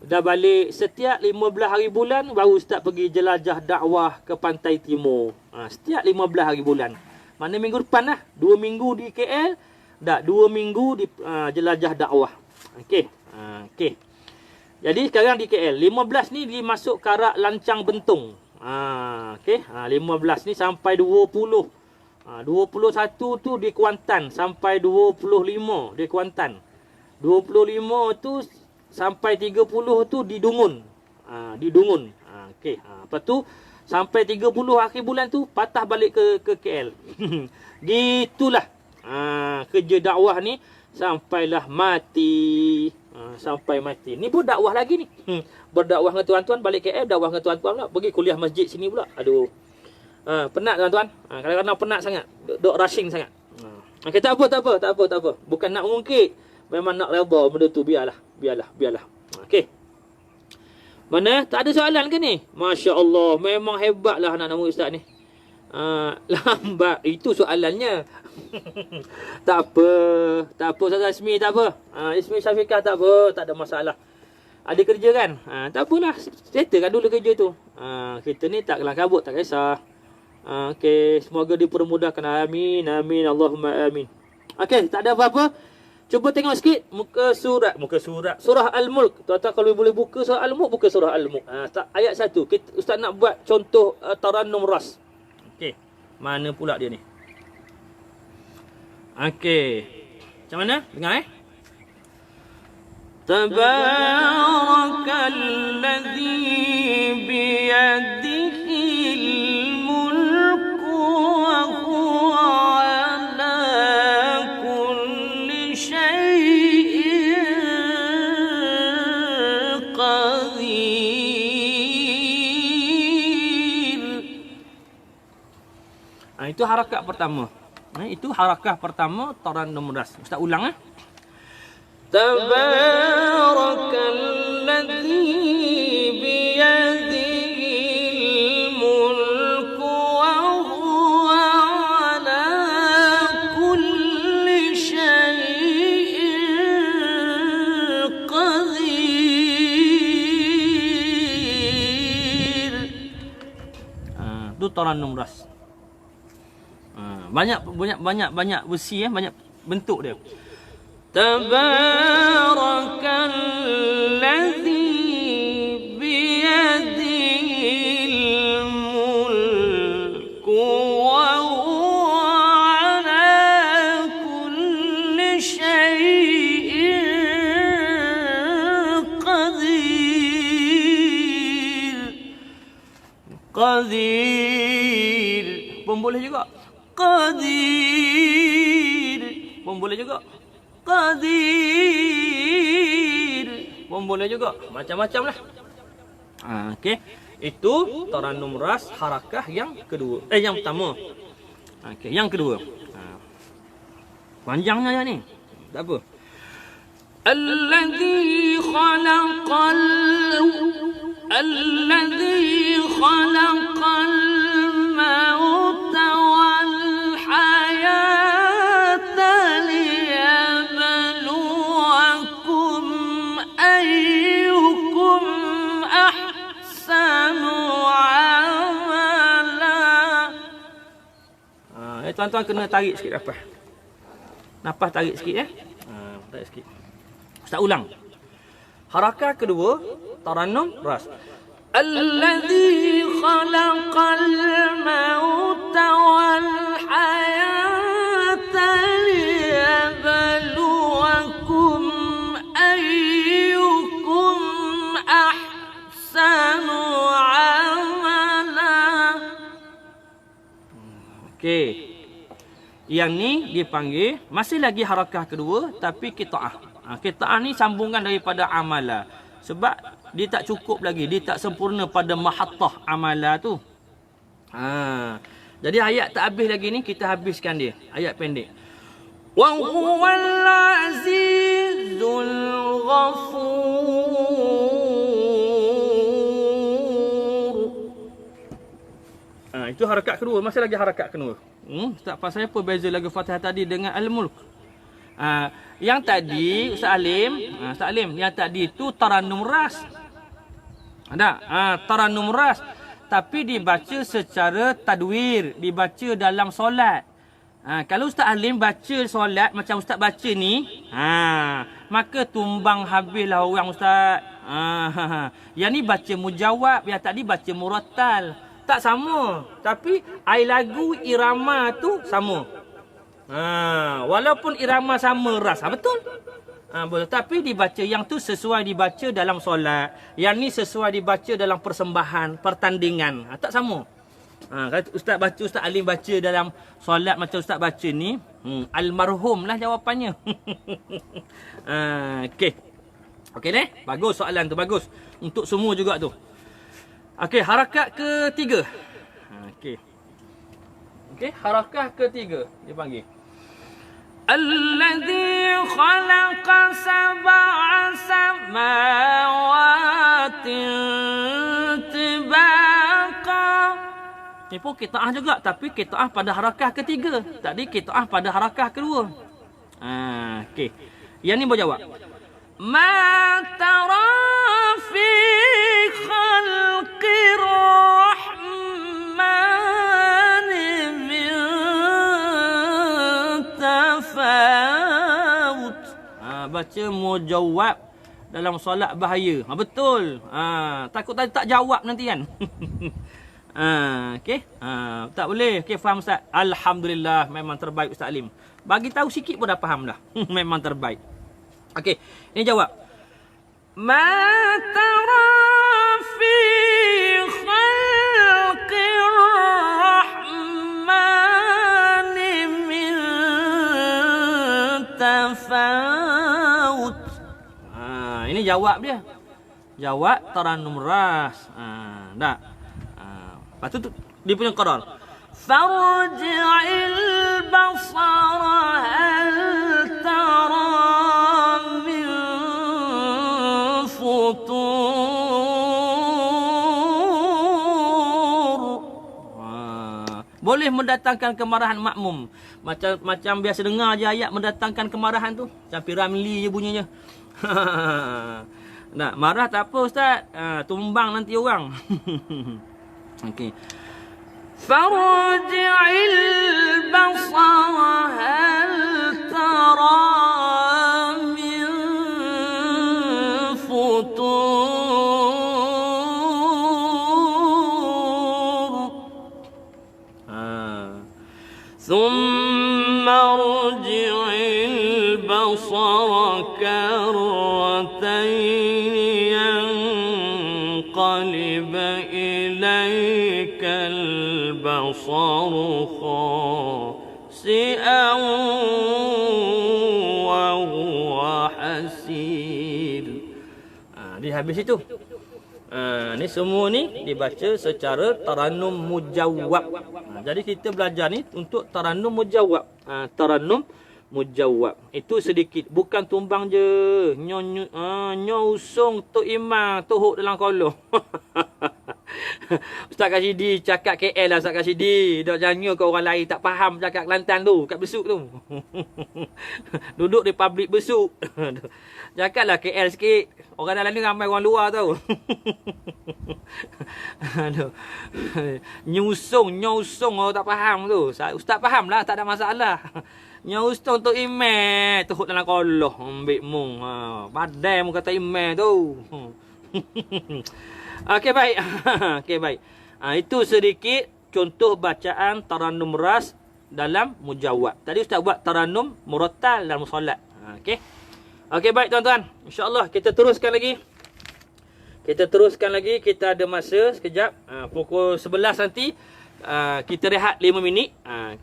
Dah balik setiap 15 hari bulan baru Ustaz pergi jelajah dakwah ke pantai timur. Setiap 15 hari bulan. Mana minggu depan lah. 2 minggu di KL, 2 minggu di jelajah dakwah. Okey. Jadi sekarang di KL. 15 ni dimasuk Karak Lancang Bentung. Okey. 15 ni sampai 20. 21 tu di Kuantan sampai 25 di Kuantan. 25 tu sampai 30 tu di Dungun. Okey. Lepas tu sampai 30 akhir bulan tu patah balik ke KL. Gitulah. Kerja dakwah ni sampailah mati. Sampai mati. Ni pun dakwah lagi ni. Berdakwah dengan tuan-tuan, balik KL dakwah dengan tuan-tuan pula, pergi kuliah masjid sini pula. Aduh. Penat tuan-tuan. Kadang-kadang penat sangat. Duk rushing sangat. Okey, tak apa. Bukan nak mengungkit. Memang nak redha benda tu, biarlah. Okey. Mana? Tak ada soalan ke ni? Masya-Allah, memang hebatlah anak-anak murid Ustaz ni. Lambat. Itu soalannya. Tak apa Ustaz Ismi, tak apa. Ismi Syafiqah tak apa, tak ada masalah. Ada kerja kan? Tak apalah, settlekan dulu kerja tu. Kita ni tak kelang kabut, tak kisah. Okey, semoga dipermudahkan. Amin, Allahumma amin. Okey, tak ada apa-apa. Cuba tengok sikit muka surat. Surah Al-Mulk. Tuan-tuan kalau boleh buka surah Al-Mulk, buka surah Al-Mulk. Ayat 1. Ustaz nak buat contoh Tarannum Ras. Okey. Mana pula dia ni? Okey. Macam mana? Dengar Tabarakalladzi biyadihil mulku wa huwa ala kulli syai'in Itu harakat pertama. Itu harakah pertama Tarannum Ras. Ustaz ulang Tabarakalladzi biyadihil mulku wa huwa ala kulli syai'in qadir. Itu Tarannum Ras. Banyak versi banyak bentuk dia. Tabarakalladzi biyadihil mulku wa huwa ala kulli syai'in qadir. Pun boleh juga Qadir. Pun boleh juga Qadir. Pun boleh juga. Macam-macam lah. Okey. Itu Tarannum Ras harakah yang kedua. Yang pertama. Okey, yang kedua. Panjangnya ni. Tak apa. Alladzi khalaqal mauta wal hayata liyabluwakum ayyukum ahsanu amala. Tuan-tuan kena tarik sikit nafas. Nafas tarik sikit tarik sikit. Ustaz ulang. Harakah kedua Tarannum Ras. Alladzi khalaqal mauta wal hayata liyabluwakum ayyukum ahsanu amala. Okey. Yang ni dipanggil masih lagi harakah kedua tapi qitaah. Qitaah ni sambungan daripada amala. Sebab dia tak cukup lagi, dia tak sempurna pada mahattah amala tu. Jadi ayat tak habis lagi ni, kita habiskan dia. Ayat pendek. Wa huwal azizul ghafur. Itu harakat kedua, masih lagi harakat kedua. Ustaz, pasal apa beza lagu Fatihah tadi dengan Al-Mulk? Yang tadi Ustaz Alim, yang tadi itu Tarannum Ras. Ada Tarannum Ras, tapi dibaca secara tadwir, dibaca dalam solat. Kalau Ustaz Alim baca solat macam Ustaz baca ni, maka tumbang habislah orang Ustaz. Yang ni baca mujawab, yang tadi baca murattal. Tak sama, tapi air lagu irama tu sama. Walaupun irama sama ras, betul. Boleh, tapi dibaca yang tu sesuai dibaca dalam solat, yang ni sesuai dibaca dalam persembahan, pertandingan. Tak sama. Kalau Ustaz baca, Ustaz Alim baca dalam solat macam Ustaz baca ni, almarhum lah jawapannya. Okey. Okey deh, bagus soalan tu, bagus. Untuk semua juga tu. Okey, harakat ketiga. Okey. Okey, harakah ketiga dipanggil Alladzi khalaqa sab'a samawatin tibaqa. Ni pun qitaah juga, tapi qitaah pada harakah ketiga. Tadi qitaah pada harakah kedua. Okey. Yang ni berjawab. Ma tara fi khalqir rahman min tafawut. Baca mujawab dalam solat bahaya. Betul. Takut tadi tak jawab nanti kan. Okey. Tak boleh. Okey, faham Ustaz. Alhamdulillah, memang terbaik Ustaz Alim. Bagi tahu sikit pun dah faham dah. Memang terbaik. Okey, ini jawab. Ma tara fi khalqir rahman min tafawut. Ini jawab dia. Jawab Tarannum Ras. Tak. Lepas tu dia punya qarar. فارجع البصر هل ترى من futur. Boleh mendatangkan kemarahan makmum. Macam biasa dengar je ayat mendatangkan kemarahan tu. Macam Piramli je bunyinya. Nak marah tak apa ustaz. Tumbang nanti orang. Okey. Farji'il basara hal tara min futur. ثم ارجع البصر كرتين ينقلب إليك البصر خاسئا وهو حسير. Di habis itu. Ni semua ni dibaca secara tarannum mujawwab. Jadi kita belajar ni untuk tarannum mujawwab. Tarannum mujawwab. Itu sedikit, bukan tumbang je. Nyosong Tok Imam tuhuk dalam kolong. Ustaz Kasidi cakap KL lah Ustaz Kasidi. Dok jangan ke orang lain tak faham cakap Kelantan tu, kat Besuk tu. Duduk di public Besuk. Cakaplah KL sikit. Orang dalam ni ramai orang luar tau. Nyusung orang tak faham tu. Ustaz faham lah, tak ada masalah. Nyusung tu email tuhuk dalam kolong. Ambil mung. Badai mu kata email tu. Okey baik. Okey baik. Itu sedikit contoh bacaan tarannum ras dalam mujawwab. Tadi ustaz buat tarannum murattal dalam solat. Okey. Okey baik tuan-tuan. InsyaAllah kita teruskan lagi. Kita ada masa sekejap. Pukul 11 nanti kita rehat 5 minit.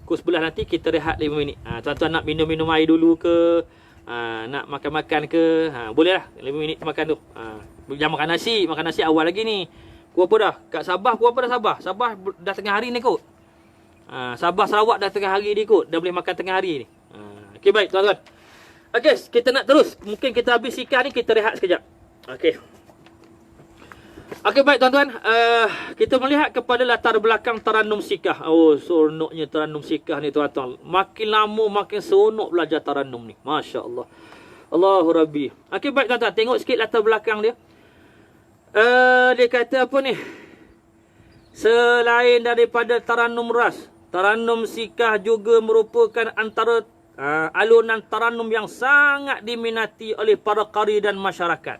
Pukul 11 nanti kita rehat 5 minit. Tuan-tuan nak minum-minum air dulu ke? Nak makan-makan ke? Boleh lah 5 minit makan tu. Jangan makan nasi awal lagi ni. Pukul apa dah? Kat Sabah pukul apa dah Sabah? Sabah dah tengah hari ni kot. Sabah Sarawak dah tengah hari ni kot. Dah boleh makan tengah hari ni. Okey baik tuan-tuan. Okey, kita nak terus. Mungkin kita habis sikah ni, kita rehat sekejap. Okey. Okey baik tuan-tuan. Kita melihat kepada latar belakang tarannum sikah. Oh, seronoknya tarannum sikah ni tuan-tuan. Makin lama makin seronok belajar tarannum ni. Masya-Allah. Allahu Rabbi. Okey baik tuan-tuan, tengok sikit latar belakang dia. Dia kata apa ni? Selain daripada tarannum ras, tarannum sikah juga merupakan antara alunan tarannum yang sangat diminati oleh para qari dan masyarakat.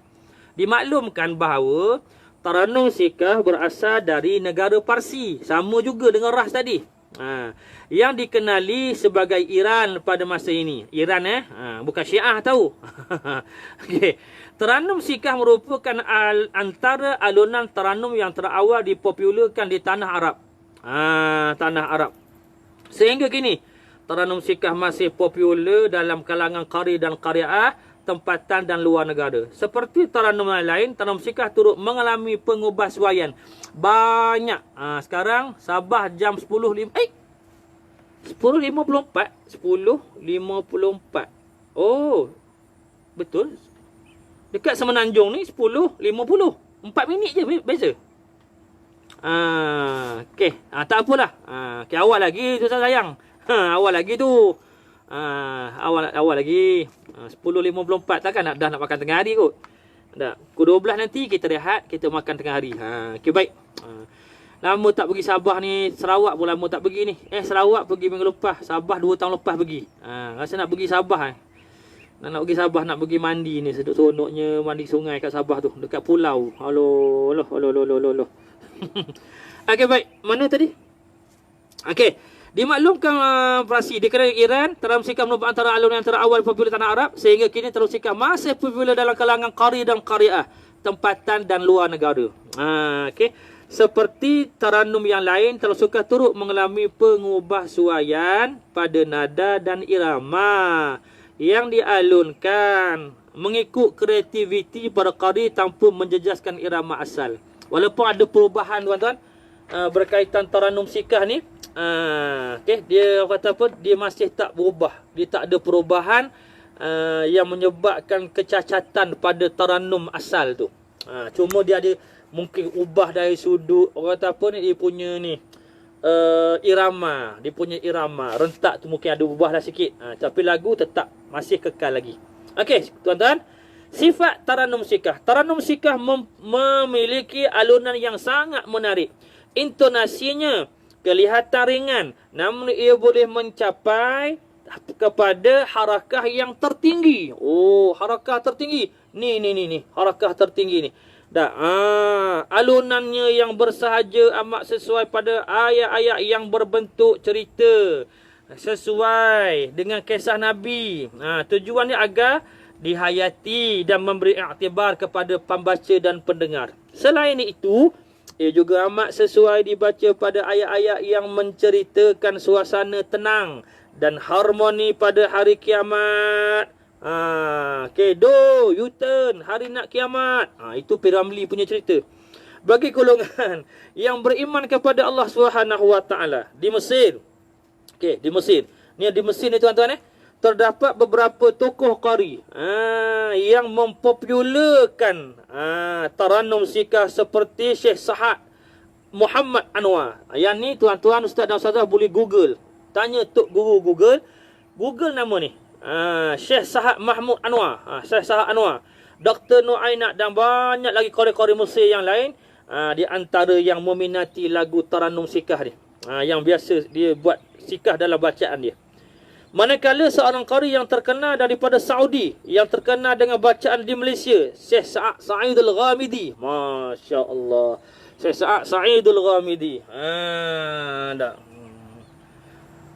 Dimaklumkan bahawa tarannum sikah berasal dari negara Parsi, sama juga dengan ras tadi. Yang dikenali sebagai Iran pada masa ini. Iran bukan Syiah tahu. Okey. Tarannum sikah merupakan antara alunan tarannum yang terawal dipopularkan di tanah Arab. Tanah Arab. Sehingga kini tarannum sikah masih popular dalam kalangan qari dan qari'ah tempatan dan luar negara. Seperti tarannum lain, tarannum sikah turut mengalami pengubahsuaian. Banyak. Sekarang Sabah jam 10.54. 10.54. Oh. Betul. Dekat Semenanjung ni 10.50. 4 minit je beza. Okey. Tak apalah. Okay, awal lagi tu sayang. Awal lagi tu. Awal lagi. 10.54 takkan dah nak makan tengah hari kot. Tak. Pukul 12 nanti kita rehat, kita makan tengah hari. Okey baik. Lama tak pergi Sabah ni, Sarawak pun lama tak pergi ni. Sarawak pergi minggu lepas, Sabah 2 tahun lepas pergi. Rasa nak pergi Sabah Nak pergi Sabah, nak pergi mandi ni. Seronoknya mandi sungai kat Sabah tu, dekat pulau. Aloh. Okey baik. Mana tadi? Okey. Dimaklumkan Parsi dikenali Iran, tarannum sikah merupakan antara alunan yang terawal popular tanah Arab, sehingga kini tarannum sikah masih popular dalam kalangan qari dan qari'ah tempatan dan luar negara. Okey. Seperti tarannum yang lain, tarannum sikah turut mengalami pengubahsuaian pada nada dan irama yang dialunkan mengikut kreativiti para qari tanpa menjejaskan irama asal. Walaupun ada perubahan tuan-tuan, berkaitan Tarannum Sikah ni, okey, dia kata apa, dia masih tak berubah, dia tak ada perubahan yang menyebabkan kecacatan pada Tarannum asal tu. Cuma dia ada mungkin ubah dari sudut orang kata apa ni, dia punya ni irama, dia punya irama rentak tu mungkin ada ubah dah sikit, tapi lagu tetap masih kekal lagi. Okey tuan-tuan, sifat Tarannum Sikah. Tarannum Sikah memiliki alunan yang sangat menarik. Intonasinya kelihatan ringan, namun ia boleh mencapai kepada harakah yang tertinggi. Oh, harakah tertinggi. Ni harakah tertinggi ni. Dah, alunannya yang bersahaja amat sesuai pada ayat-ayat yang berbentuk cerita, sesuai dengan kisah Nabi. Tujuannya agar dihayati dan memberi iktibar kepada pembaca dan pendengar. Selain itu, ia juga amat sesuai dibaca pada ayat-ayat yang menceritakan suasana tenang dan harmoni pada hari kiamat. Kedo, U-turn, hari nak kiamat. Itu P.Ramlee punya cerita. Bagi golongan yang beriman kepada Allah SWT di Mesir. Okey, di Mesir. Ni di Mesir ni tuan-tuan terdapat beberapa tokoh qari yang mempopularkan Tarannum Sikah seperti Syekh Sa'ad Muhammad Anwar. Yang ni tuan-tuan, ustaz dan ustazah boleh Google. Tanya tok guru Google. Google nama ni. Syekh Sa'ad Mahmud Anwar. Syekh Sa'ad Anwar. Dr. Nu'ainat dan banyak lagi qari-qari Mesir yang lain. Di antara yang meminati lagu Tarannum Sikah ni. Yang biasa dia buat sikah dalam bacaan dia. Manakala seorang qari yang terkenal daripada Saudi, yang terkenal dengan bacaan di Malaysia, Syekh Sa'id Al-Ghamidi. Masya Allah. Syekh Sa'id Al-Ghamidi. Dah.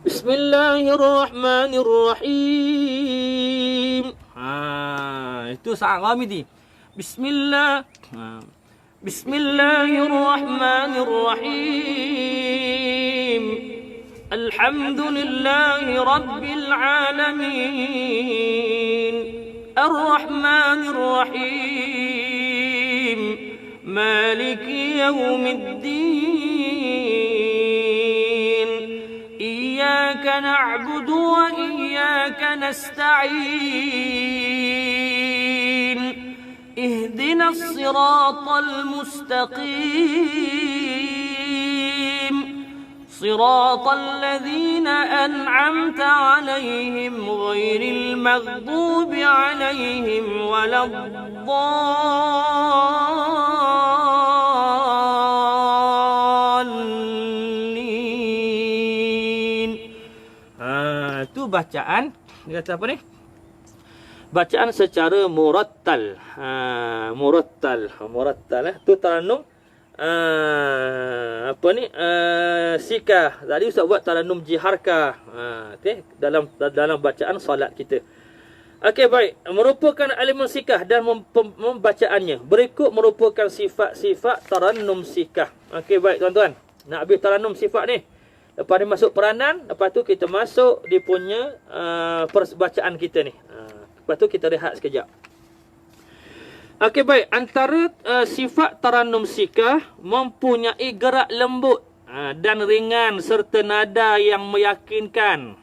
Bismillahirrahmanirrahim. Itu Sa'id Al-Ghamidi. Bismillahirrahmanirrahim. Alhamdulillahi Rabbil Alamin, Ar-Rahmanir Rahim, Maliki Yawmiddin, Iyyaka na'budu wa iyyaka nasta'in, Ihdinas siratal mustaqim, صراط الذين أنعمت عليهم غير المغضوب عليهم ولا الضالين. Itu bacaan, dia kata apa ni? Bacaan secara murattal. Murattal. Tu Tarannum Sikah. Tadi ustaz buat Tarannum Jiharkah. Okey, dalam bacaan solat kita. Okey, baik. Merupakan elemen sikah dan membacaannya. Berikut merupakan sifat-sifat Tarannum Sikah. Okey, baik tuan-tuan. Nak habis Tarannum sifat ni. Lepas ni masuk peranan, lepas tu kita masuk dia punya bacaan kita ni. Lepas tu kita rehat sekejap. Okey, baik. Antara sifat Tarannum Sikah mempunyai gerak lembut dan ringan serta nada yang meyakinkan.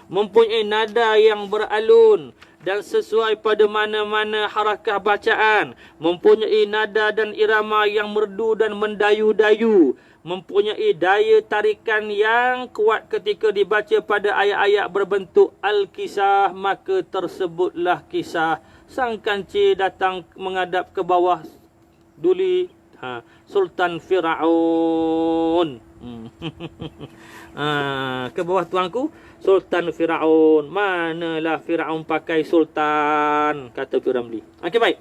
Mempunyai nada yang beralun dan sesuai pada mana-mana harakah bacaan. Mempunyai nada dan irama yang merdu dan mendayu-dayu. Mempunyai daya tarikan yang kuat ketika dibaca pada ayat-ayat berbentuk Al-Kisah, maka tersebutlah kisah. Sang kancil datang menghadap ke bawah duli Sultan Firaun. Ke bawah tuanku Sultan Firaun. Manalah Firaun pakai sultan, kata P.Ramlee. Okey, baik.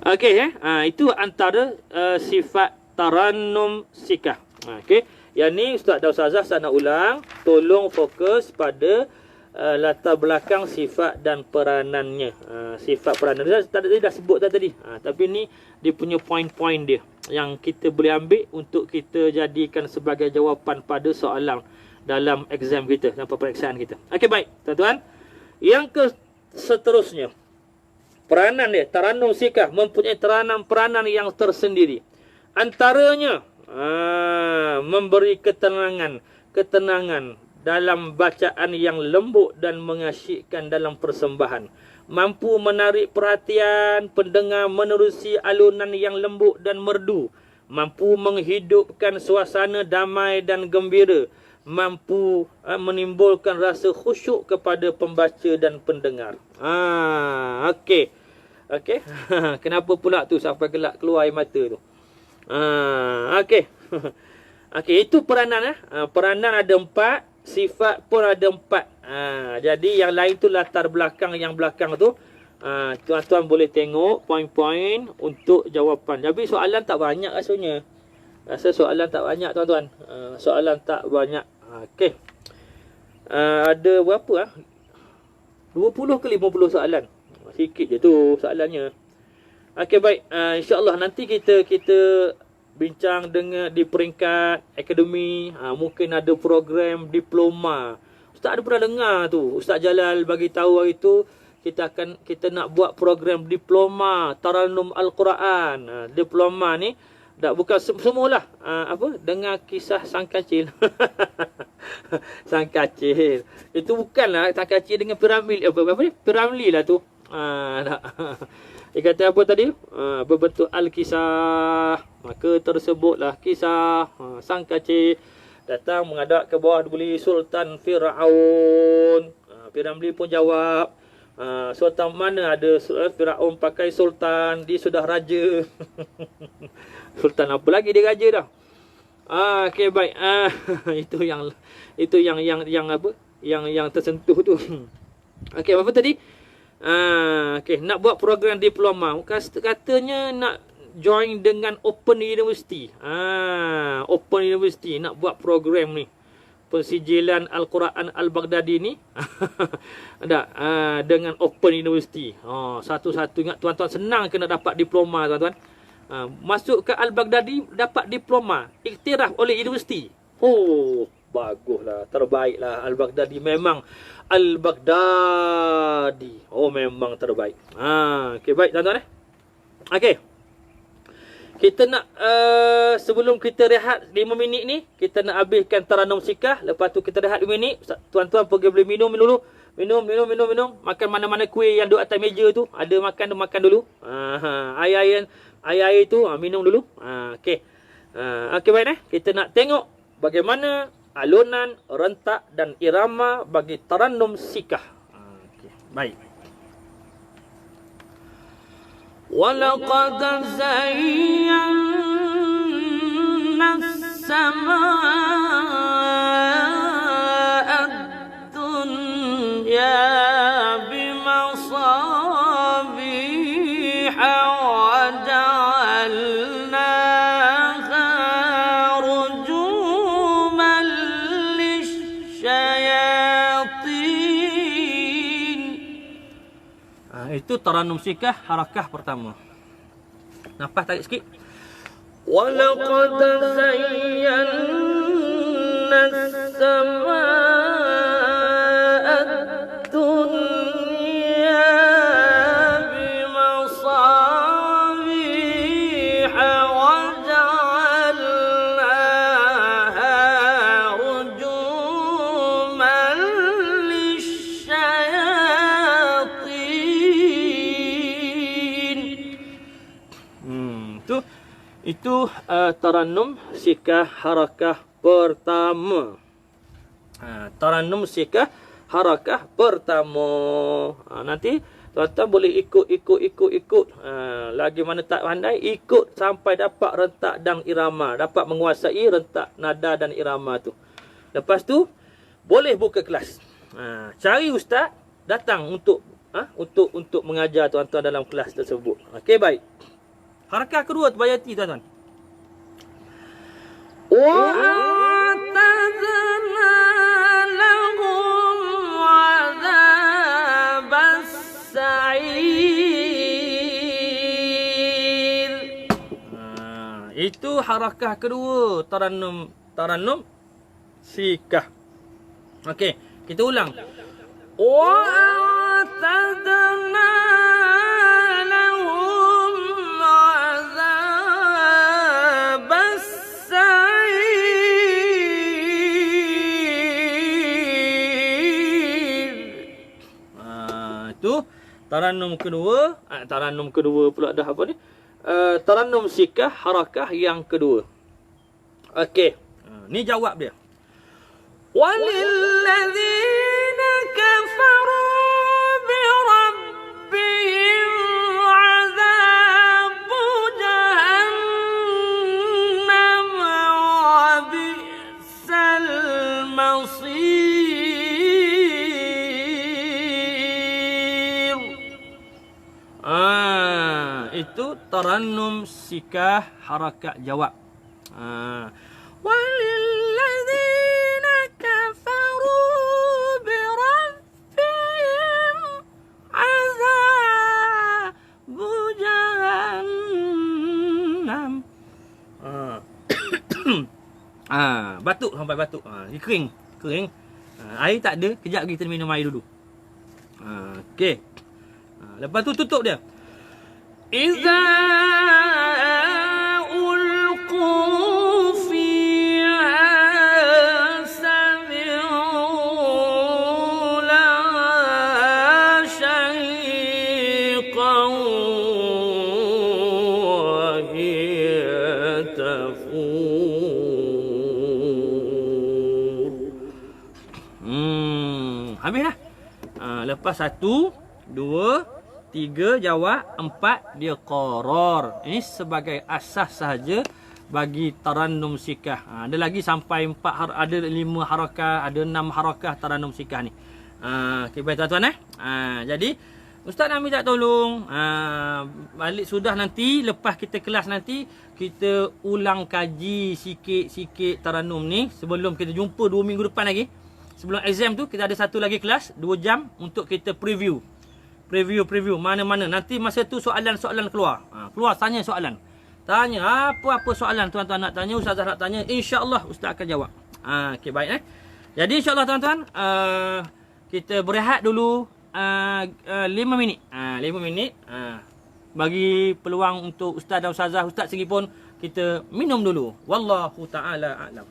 Okey, itu antara sifat Tarannum Sikah. Okey, yang ni ustaz dan ustazah saya nak ulang, tolong fokus pada latar belakang sifat dan peranannya. Sifat peranan tadi dah sebut tadi. Tapi ni dia punya poin-poin dia yang kita boleh ambil untuk kita jadikan sebagai jawapan pada soalan dalam exam kita, dalam peperiksaan kita. Okey, baik tuan-tuan. Yang seterusnya, peranan dia, Tarannum Sikah mempunyai peranan yang tersendiri. Antaranya memberi ketenangan dalam bacaan yang lembut dan mengasyikkan dalam persembahan. Mampu menarik perhatian pendengar menerusi alunan yang lembut dan merdu. Mampu menghidupkan suasana damai dan gembira. Mampu menimbulkan rasa khusyuk kepada pembaca dan pendengar. Okey. Okey. Kenapa pula tu sampai gelak keluar air mata tu? Okey. Okey, itu peranan. Peranan ada 4. Sifat pun ada 4. Jadi yang lain tu latar belakang yang belakang tu. Tuan-tuan boleh tengok poin-poin untuk jawapan. Tapi soalan tak banyak rasanya. Rasa soalan tak banyak tuan-tuan. Soalan tak banyak. Okey. Ada berapa 20 ke 50 soalan. Sikit je tu soalannya. Okey, baik. InsyaAllah nanti kita bincang dengan di peringkat akademi. Mungkin ada program diploma. Ustaz ada pernah dengar tu, Ustaz Jalal bagi tahu hari tu kita nak buat program diploma Tarannum Al-Quran. Diploma ni tak bukan semualah dengan kisah sang kacil. Sang kacil. Itu bukanlah sang kacil dengan piramid piramli lah tu. Dia kata apa tadi? Berbentuk al-kisah. Maka tersebutlah kisah sang kacil datang menghadap ke bawah dibeli Sultan Firaun. Piramli pun jawab, sultan mana ada Firaun pakai sultan, dia sudah raja. Sultan apa lagi dia raja dah. Okey, baik. Itu yang apa? Yang tersentuh tu. Okey, apa tadi? Okey, nak buat program diploma. Katanya nak join dengan Open University. Open University nak buat program ni. Pensijilan Al-Quran Al-Baghdadi ni. Dengan Open University. Satu-satu ingat tuan-tuan, senang kena dapat diploma tuan-tuan. Masuk ke Al-Baghdadi dapat diploma, iktiraf oleh universiti. Baguslah, terbaiklah Al-Baghdadi. Memang Al-Baghdadi. Memang terbaik. Okey, baik tuan-tuan. Okey. Kita nak sebelum kita rehat 5 minit ni, kita nak habiskan Tarannum Sikah. Lepas tu kita rehat 5 minit. Tuan-tuan pergi boleh minum dulu. Minum. Makan mana-mana kuih yang duduk atas meja tu. Ada makan dulu. Air tu minum dulu. Okey. Okey, baik kita nak tengok bagaimana alunan, rentak dan irama bagi Tarannum Sikah. Okey, baik. وَلَقَدْ زَيَّنَّا السَّمَاءَ الدُّنْيَا بِمَصَابِيحَ وَجَعَلْنَاهَا رُجُومًا لِلشَّيَاطِينِ. Itu Tarannum Sikah harakah pertama. Nafas tarik sikit. وَلَقَدْ زَيَّنَّا السَّمَاءَ الدُّنْيَا بِمَصَابِيحَ وَجَعَلْنَاهَا رُجُومًا لِلشَّيَاطِينِ. Itu Tarannum Sikah harakah pertama. Tarannum Sikah harakah pertama. Nanti tuan-tuan boleh ikut. Lagi mana tak pandai, ikut sampai dapat rentak dan irama. Dapat menguasai rentak, nada dan irama tu. Lepas tu boleh buka kelas. Cari ustaz datang untuk mengajar tuan-tuan dalam kelas tersebut. Okey, baik. Harakah kedua terbayati tuan-tuan. وَأَعْتَدْنَا لَهُمْ عَذَابَ السَّعِيرِ. Itu harakah kedua Tarannum Sikah. Okey, kita ulang. وَأَعْتَدْنَا لَهُمْ عَذَابَ Itu Tarannum kedua. Tarannum kedua pula dah apa ni? Tarannum sikah harakah yang kedua. Okey. Ni jawab dia. Walilladzina kafaru bi rabbihim azabu jahannam wa bi'sal masir. Itu tarannum sikah harakat jawab. Walilladzina kafaru bi rabbihim azabu jahannam. Batuk sampai batuk. Kering. Air tak ada, kejap kita minum air dulu. Okey. Lepas tu tutup dia. Iza ulqu fiha sami'u laha shahiqan wa hiya tafur. Habis dah. Lepas 1, 2, 3 jawab, 4 dia qarar. Ini sebagai asas sahaja bagi tarannum sikah. Ada lagi sampai 4 ada 5 harakah, ada 6 harakah tarannum sikah ni. Okey baik tuan-tuan jadi ustaz nak minta tolong balik sudah nanti lepas kita kelas nanti kita ulang kaji sikit-sikit tarannum ni sebelum kita jumpa 2 minggu depan lagi. Sebelum exam tu kita ada satu lagi kelas 2 jam untuk kita preview mana-mana. Nanti masa tu soalan-soalan keluar. Keluar tanya soalan. Tanya apa-apa soalan tuan-tuan nak tanya, ustazah nak tanya, insya-Allah ustaz akan jawab. Okey baik Jadi insya-Allah tuan-tuan kita berehat dulu 5 minit. 5 minit. Bagi peluang untuk ustaz dan ustazah, ustaz sendiri pun kita minum dulu. Wallahu taala a'lam.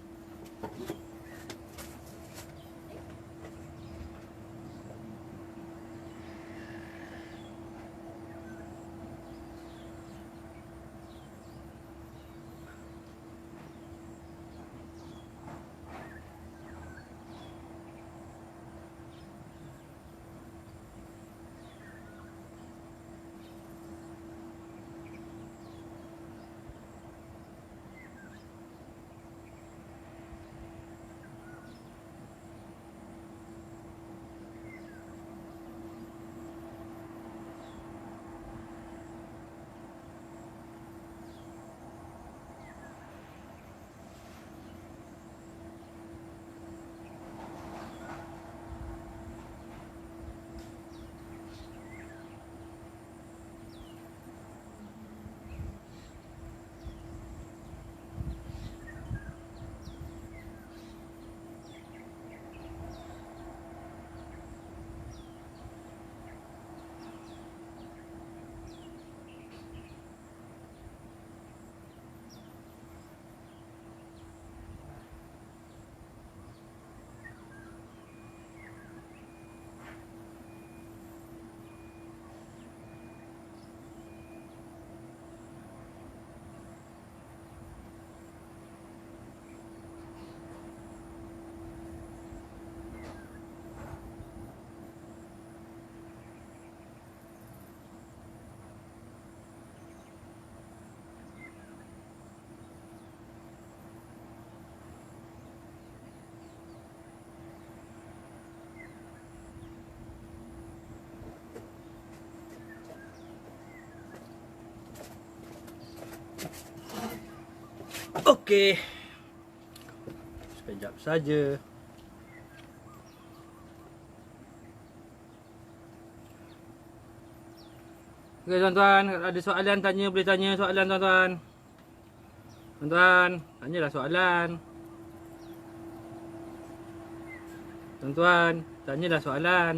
Okey. Sekejap saja. Okey tuan-tuan, kalau ada soalan tanya, boleh tanya soalan tuan-tuan. Tuan-tuan, tanyalah soalan. Tuan-tuan, tanyalah soalan.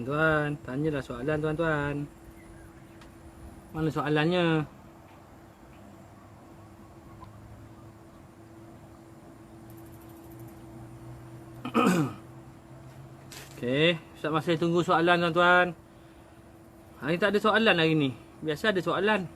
Tuan-tuan, tanyalah soalan tuan-tuan. Mana soalannya? Okey, Ustaz masih tunggu soalan tuan-tuan. Hari ni tak ada soalan hari ni. Biasa ada soalan.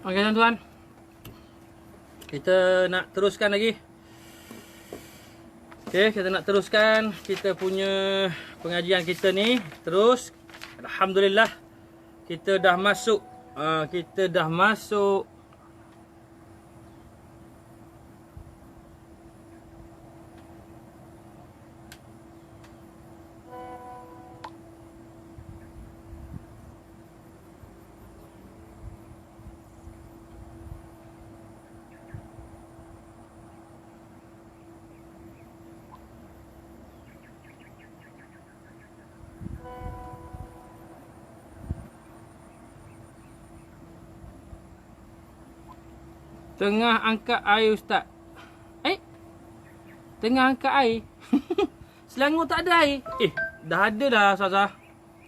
Okey tuan-tuan. Kita nak teruskan lagi. Okey, kita nak teruskan kita punya pengajian kita ni. Terus, alhamdulillah kita dah masuk tengah angkat air Ustaz. Tengah angkat air. Selangor tak ada air. Dah ada dah Ustazah.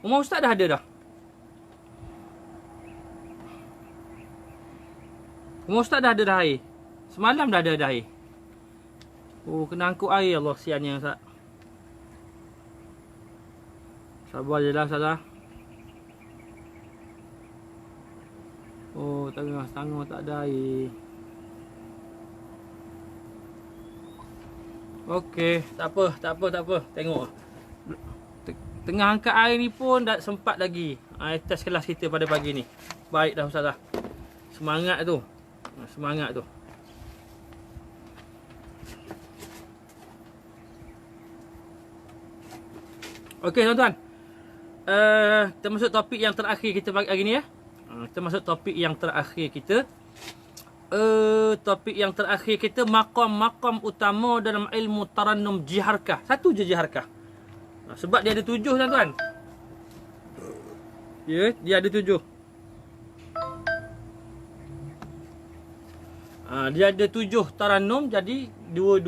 Rumah Ustaz dah ada dah. Rumah Ustaz dah ada dah air. Semalam dah ada dah air. Oh, kena angkut air. Allah, siannya Ustaz. Sabar je lah Ustazah. Oh, tengah Selangor tak ada air. Okey, tak apa. Tengok. Tengah angkat air ni pun tak sempat lagi. Test kelas kita pada pagi ni. Baik dah Ustazah. Semangat tu. Okey tuan-tuan. Kita masuk topik yang terakhir kita pagi hari ni ya. Topik yang terakhir kita maqam-maqam utama dalam ilmu tarannum jiharkah. Satu je jiharkah. Sebab dia ada 7 tuan-tuan. Ya, dia ada 7. Dia ada 7 tarannum, jadi 2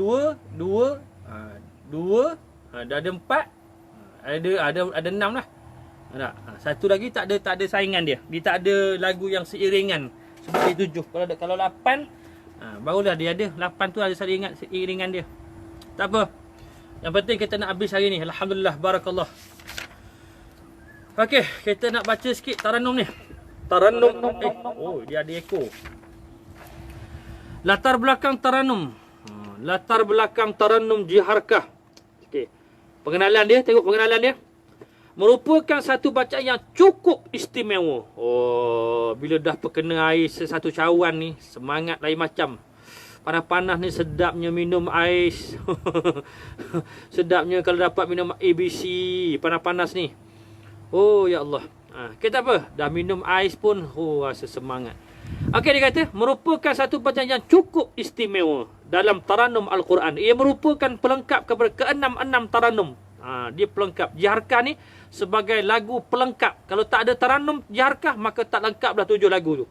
dah ada 4. Ada 6 lah. Satu lagi tak ada saingan dia. Dia tak ada lagu yang seiringan. Sebab dia 7. Kalau 8, barulah dia ada. 8 tu ada seiringan dia. Tak apa. Yang penting kita nak habis hari ni. Alhamdulillah, barakallah. Okey, kita nak baca sikit tarannum ni. Tarannum. Dia ada ekor. Latar belakang tarannum jiharkah. Okey. Pengenalan dia, tengok pengenalan dia. Merupakan satu bacaan yang cukup istimewa. Bila dah perkena air satu cawan ni, semangat lain macam. Panas-panas ni sedapnya minum ais. Sedapnya kalau dapat minum ABC panas-panas ni. Oh ya Allah. Kita apa? Dah minum ais pun rasa semangat. Okey, dia kata merupakan satu bacaan yang cukup istimewa dalam tarannum Al-Quran. Ia merupakan pelengkap kepada ke-6 tarannum. Dia pelengkap. Jiharkah ni sebagai lagu pelengkap. Kalau tak ada tarannum jiharkah, maka tak lengkaplah 7 lagu tu.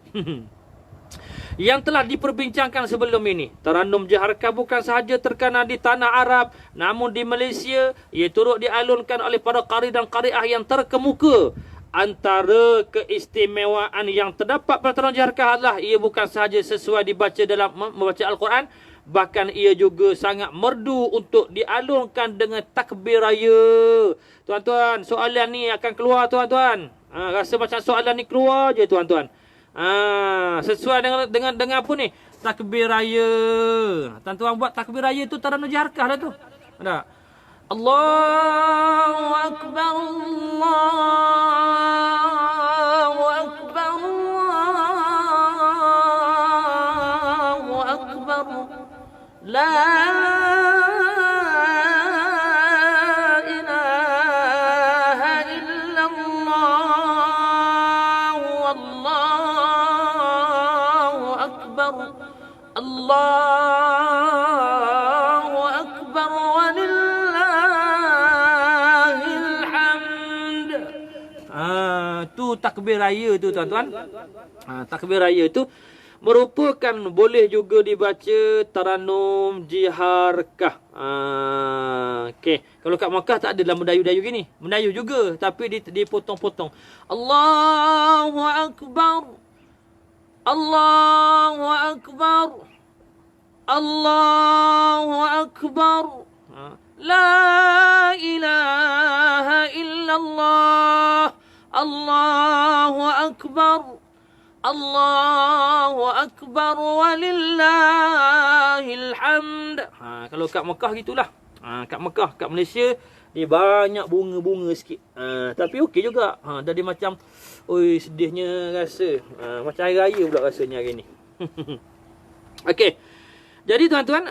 Yang telah diperbincangkan sebelum ini. Tarannum jiharkah bukan sahaja terkenal di tanah Arab, namun di Malaysia ia turut dialunkan oleh para qari dan qariah yang terkemuka. Antara keistimewaan yang terdapat pada tarannum jiharkah adalah ia bukan sahaja sesuai dibaca dalam membaca Al-Quran, bahkan ia juga sangat merdu untuk dialunkan dengan takbir raya. Tuan-tuan, soalan ni akan keluar tuan-tuan. Rasa macam soalan ni keluar je tuan-tuan. Sesuai dengan apa ni? Takbir raya. Tuan-tuan buat takbir raya tu tarannum jiharkah lah tu. Ada. Allahu Akbar, Allahu Akbar, Allahu Akbar. La ilaha illallah wallahu akbar. Allahu akbar walillahil hamd. Tu takbir raya tu tuan-tuan. Takbir raya tu merupakan boleh juga dibaca Taranum Jiharkah. Okey, kalau kat Makkah tak ada dalam mendayu-dayu gini. Mendayu juga tapi dipotong-potong. Allahu akbar. Allahu akbar. Allahu akbar. La ilaha illallah. Allahu akbar. Allahu akbar walillahil hamd. Kalau kat Mekah gitulah. Kat Mekah, kat Malaysia dia banyak bunga-bunga sikit. Tapi okey juga. Jadi macam oi sedihnya rasa. Macam hari raya pula rasanya hari ni. Okey. Jadi tuan-tuan,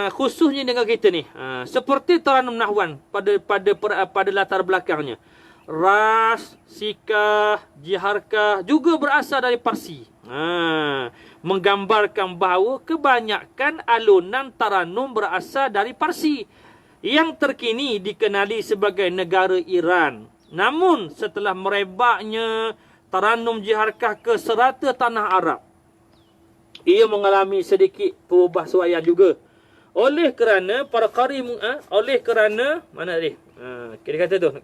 khususnya dengan kita ni, seperti Taranum Nahwan pada latar belakangnya. Ras, Sikah, Jiharkah juga berasal dari Parsi. Menggambarkan bahawa kebanyakan alunan Taranum berasal dari Parsi yang terkini dikenali sebagai negara Iran. Namun setelah merebaknya Taranum Jiharkah ke serata tanah Arab, ia mengalami sedikit perubahan juga. Oleh kerana para qari mana tadi? Kita kata tu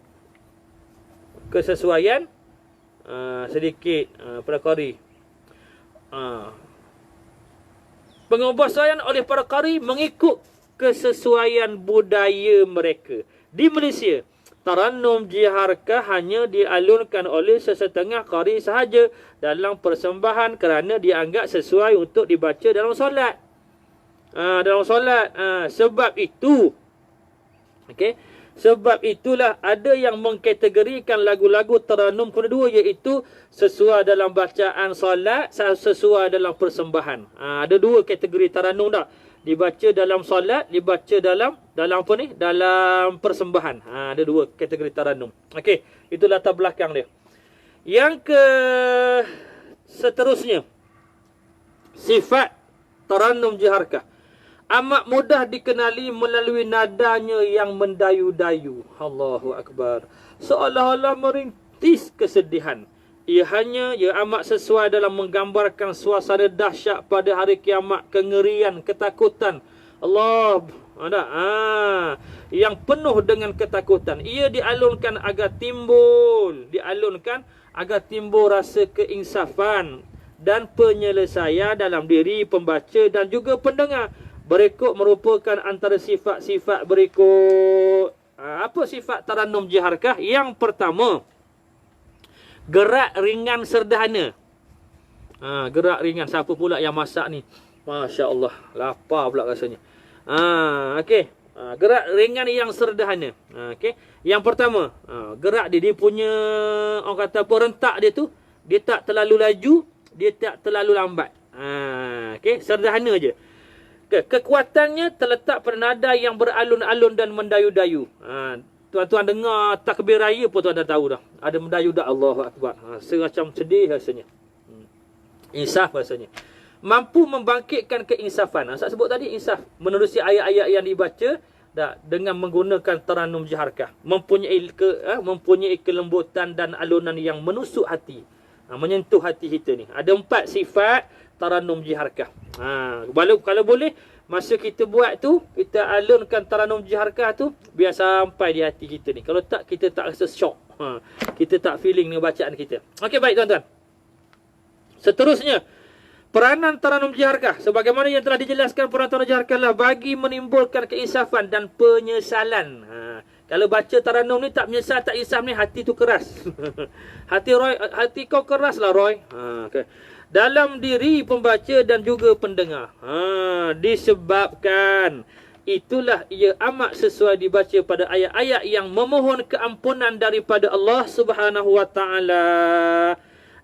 kesesuaian sedikit para qari. Pengubahsaian oleh para qari mengikut kesesuaian budaya mereka. Di Malaysia, Taranum Jiharkah hanya dialunkan oleh sesetengah qari sahaja dalam persembahan kerana dianggap sesuai untuk dibaca dalam solat. Sebab itu, sebab itulah ada yang mengkategorikan lagu-lagu Taranum kedua iaitu sesuai dalam bacaan solat, sesuai dalam persembahan. Ada dua kategori Taranum dah. Dibaca dalam solat, dibaca dalam apa ni? Dalam persembahan. Ada dua kategori Taranum. Okey, itu latar belakang dia. Yang seterusnya, sifat Taranum Jiharkah amat mudah dikenali melalui nadanya yang mendayu-dayu. Allahu Akbar. Seolah-olah merintis kesedihan. Ia amat sesuai dalam menggambarkan suasana dahsyat pada hari kiamat, kengerian, ketakutan. Allah ada yang penuh dengan ketakutan. Ia dialunkan agar timbul rasa keinsafan dan penyelesaian dalam diri pembaca dan juga pendengar. Berikut merupakan antara sifat-sifat berikut. Apa sifat Taranum Jiharkah? Yang pertama, gerak ringan sederhana. Gerak ringan. Siapa pula yang masak ni? Masya Allah, lapar pula rasanya. Okey. Gerak ringan yang sederhana. Okey. Yang pertama, gerak dia punya orang kata apa, rentak dia tu, dia tak terlalu laju, dia tak terlalu lambat. Okey, sederhana je. Kekuatannya terletak pada nada yang beralun-alun dan mendayu-dayu. Tuan-tuan dengar takbir raya pun tuan dah tahu dah. Ada mendayu dah, Allahu Akbar. Semacam sedih rasanya. Insaf rasanya. Mampu membangkitkan keinsafan. Saya sebut tadi insaf. Menerusi ayat-ayat yang dibaca dengan menggunakan Taranum Jiharkah. Mempunyai kelembutan dan alunan yang menusuk hati. Menyentuh hati kita ni. Ada 4 sifat Taranum Jiharkah. Kalau boleh, masa kita buat tu, kita alunkan Taranum Jiharkah tu, biar sampai di hati kita ni. Kalau tak, kita tak rasa syok. Kita tak feeling dengan bacaan kita. Okey, baik tuan-tuan. Seterusnya, peranan Taranum Jiharkah. Sebagaimana yang telah dijelaskan, peranan Taranum Jiharkah lah bagi menimbulkan keinsafan dan penyesalan. Kalau baca Taranum ni tak menyesal, tak insaf ni, hati tu keras. Hati kau keras lah, Roy. Okay. Dalam diri pembaca dan juga pendengar. Disebabkan itulah ia amat sesuai dibaca pada ayat-ayat yang memohon keampunan daripada Allah Subhanahu wa taala.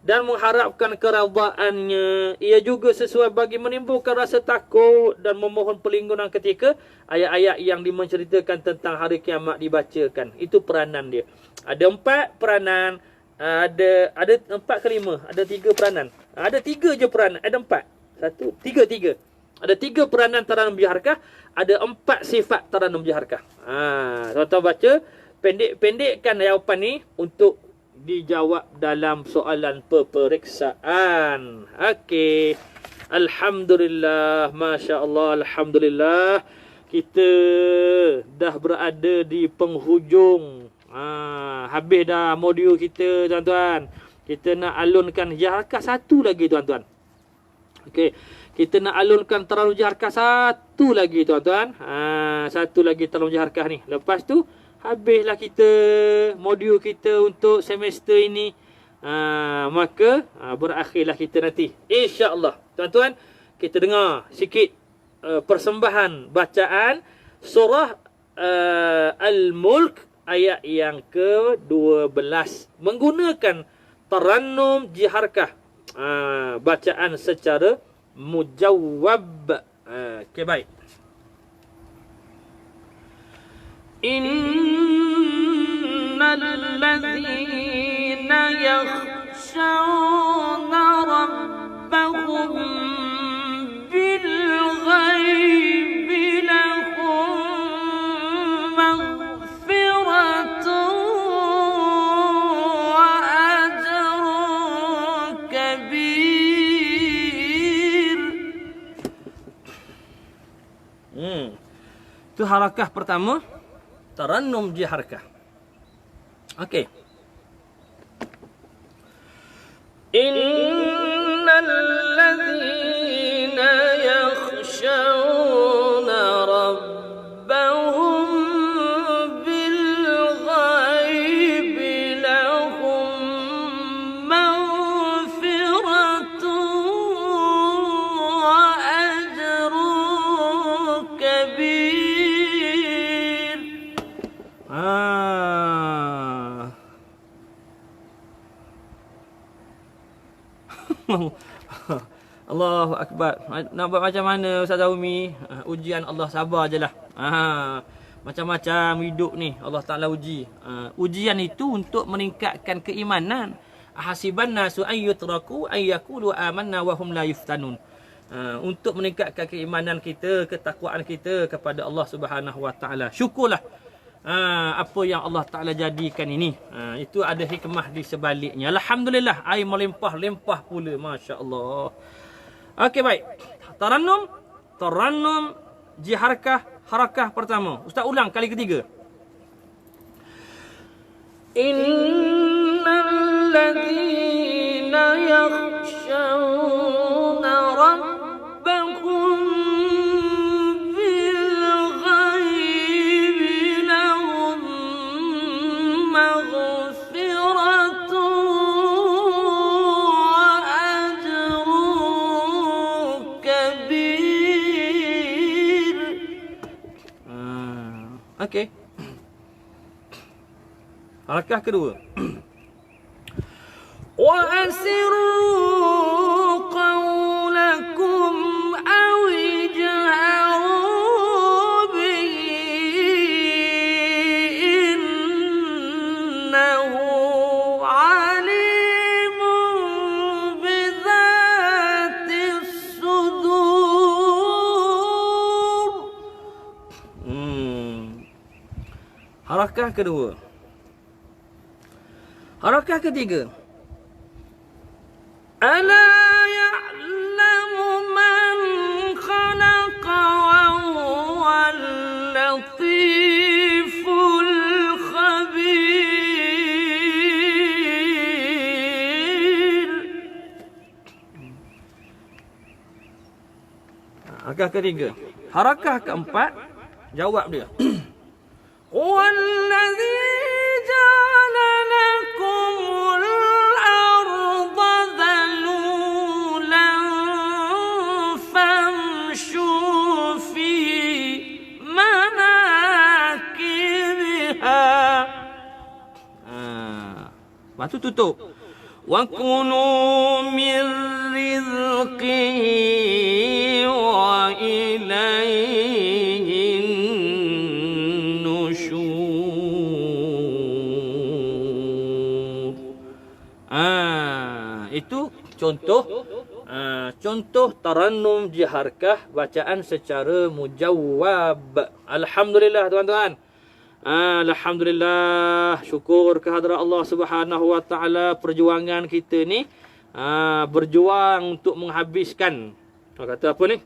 dan mengharapkan keredaannya. Ia juga sesuai bagi menimbulkan rasa takut dan memohon perlindungan ketika ayat-ayat yang menceritakan tentang hari kiamat dibacakan. Itu peranan dia. Ada 4 peranan. Ada 4 ke 5. Ada 3 peranan. Ada 3 je peranan. Ada 4. 1, 3. Ada 3 peranan Taranum Jaharkah. Ada 4 sifat Taranum Jaharkah. Tuan-tuan baca. Pendek-pendekkan jawapan ni untuk dijawab dalam soalan peperiksaan. Okey. Alhamdulillah. Masya Allah. Alhamdulillah. Kita dah berada di penghujung. Habis dah modul kita, tuan-tuan. Kita nak alunkan Jaharkah 1 lagi, tuan-tuan. Okey. Kita nak alunkan Taranum Jaharkah 1 lagi, tuan-tuan. 1 lagi Taranum Jaharkah ni. Lepas tu habislah kita modul kita untuk semester ini. Maka berakhirlah kita nanti, insya-Allah. Tuan-tuan, kita dengar sikit persembahan bacaan surah Al-Mulk ayat yang ke-12 menggunakan Tarannum Jaharkah. Bacaan secara mujawwab. Okey, baik. Innal ladzina yakhshawna rabbahum bil ghaibi lahum maghfiratun wa ajrun kabir. Itu harakah pertama, Tarannum Jaharkah. Okey. Innal ladzina yakhshawna rabbahum bil ghaibi lahum maghfiratun wa ajrun kabir. Allahu Akbar. Nak buat macam mana Ustaz Umi? Ujian Allah, sabar je lah. Macam-macam hidup ni Allah Ta'ala uji. Ujian itu untuk meningkatkan keimanan. Hasiban nasu an yutraku an yaqulu amanna wa hum la yuftanun. Untuk meningkatkan keimanan kita, ketakwaan kita kepada Allah Subhanahu Wa Ta'ala. Syukurlah apa yang Allah Ta'ala jadikan ini. Itu ada hikmah di sebaliknya. Alhamdulillah, air melimpah-limpah pula. Masya Allah. Okey, baik. Tarannum Jaharkah, harakah pertama. Ustaz ulang kali ketiga. Innal ladzina yakhshawna rabbahum bil ghaibi lahum maghfiratun wa ajrun kabir. Okey. Harakah kedua. Wa asirru qawlakum aw ijharu bihi innahu alimun bidhatis sudur. Harakah kedua. Harakah ketiga. Ala ya'lamu man khalaqa wa huwal latiful khabir. Harakah ketiga. Harakah keempat, jawab dia. Wallazi ja'ala lakumul arda dhalulan famshu fi manakibiha. Lepas tu tutup. وكلوا من رزقه وإليه النشور. Itu contoh tarannum jiharkah, bacaan secara mujawab. Alhamdulillah tuan-tuan. Alhamdulillah, syukur kehadrat Allah Subhanahu wa taala. Perjuangan kita ni berjuang untuk menghabiskan kata apa ni?